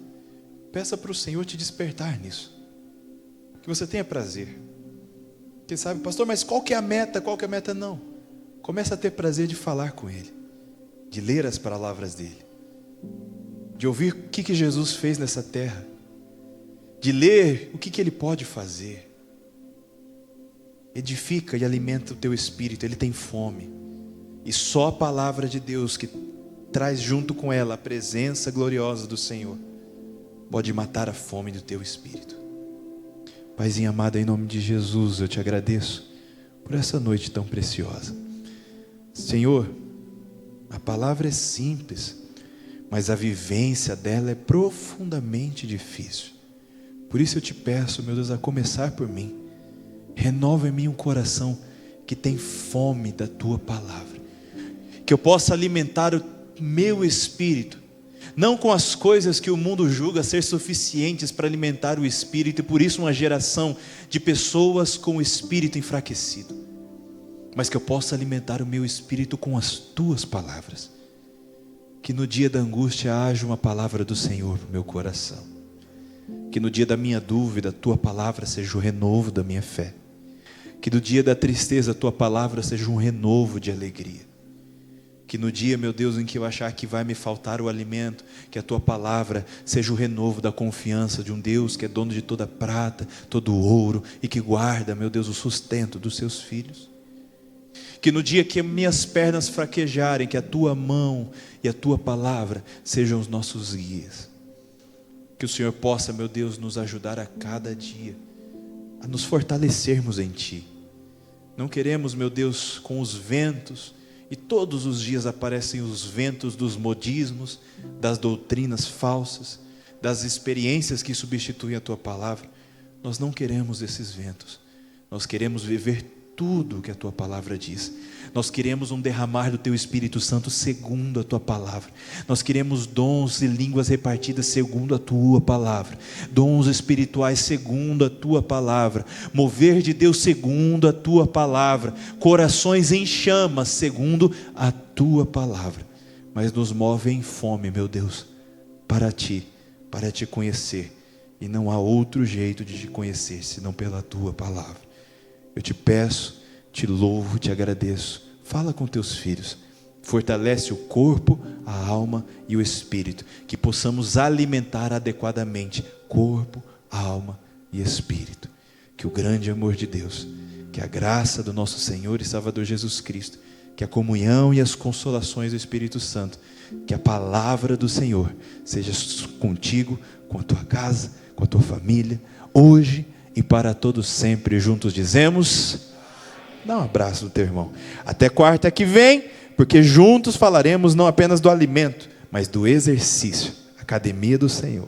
peça para o Senhor te despertar nisso. Que você tenha prazer. Quem sabe, pastor, mas qual que é a meta? Qual que é a meta? Não. Começa a ter prazer de falar com Ele, de ler as palavras dEle, de ouvir o que Jesus fez nessa terra, de ler o que Ele pode fazer. Edifica e alimenta o teu espírito. Ele tem fome. E só a palavra de Deus, que traz junto com ela a presença gloriosa do Senhor, pode matar a fome do teu espírito. Paizinho amado, em nome de Jesus, eu te agradeço por essa noite tão preciosa. Senhor, a palavra é simples, mas a vivência dela é profundamente difícil. Por isso eu te peço, meu Deus, a começar por mim, renova em mim um coração que tem fome da tua palavra, que eu possa alimentar o meu espírito, não com as coisas que o mundo julga ser suficientes para alimentar o espírito, e por isso uma geração de pessoas com o espírito enfraquecido, mas que eu possa alimentar o meu espírito com as tuas palavras, que no dia da angústia haja uma palavra do Senhor no meu coração, que no dia da minha dúvida a tua palavra seja o renovo da minha fé, que no dia da tristeza a tua palavra seja um renovo de alegria, que no dia, meu Deus, em que eu achar que vai me faltar o alimento, que a tua palavra seja o renovo da confiança de um Deus que é dono de toda prata, todo ouro, e que guarda, meu Deus, o sustento dos seus filhos. Que no dia que minhas pernas fraquejarem, que a tua mão e a tua palavra sejam os nossos guias. Que o Senhor possa, meu Deus, nos ajudar a cada dia, a nos fortalecermos em ti. Não queremos, meu Deus, com os ventos, e todos os dias aparecem os ventos dos modismos, das doutrinas falsas, das experiências que substituem a tua palavra. Nós não queremos esses ventos. Nós queremos viver tudo o que a tua palavra diz. Nós queremos um derramar do teu Espírito Santo segundo a tua palavra. Nós queremos dons e línguas repartidas segundo a tua palavra, dons espirituais segundo a tua palavra, mover de Deus segundo a tua palavra, corações em chamas segundo a tua palavra. Mas nos move em fome, meu Deus, para te conhecer, e não há outro jeito de te conhecer senão pela tua palavra. Eu te peço, te louvo, te agradeço. Fala com teus filhos, fortalece o corpo, a alma e o espírito, que possamos alimentar adequadamente corpo, alma e espírito. Que o grande amor de Deus, que a graça do nosso Senhor e Salvador Jesus Cristo, que a comunhão e as consolações do Espírito Santo, que a palavra do Senhor seja contigo, com a tua casa, com a tua família, hoje e para todos sempre. Juntos dizemos: dá um abraço do teu irmão. Até quarta que vem, porque juntos falaremos não apenas do alimento, mas do exercício, academia do Senhor.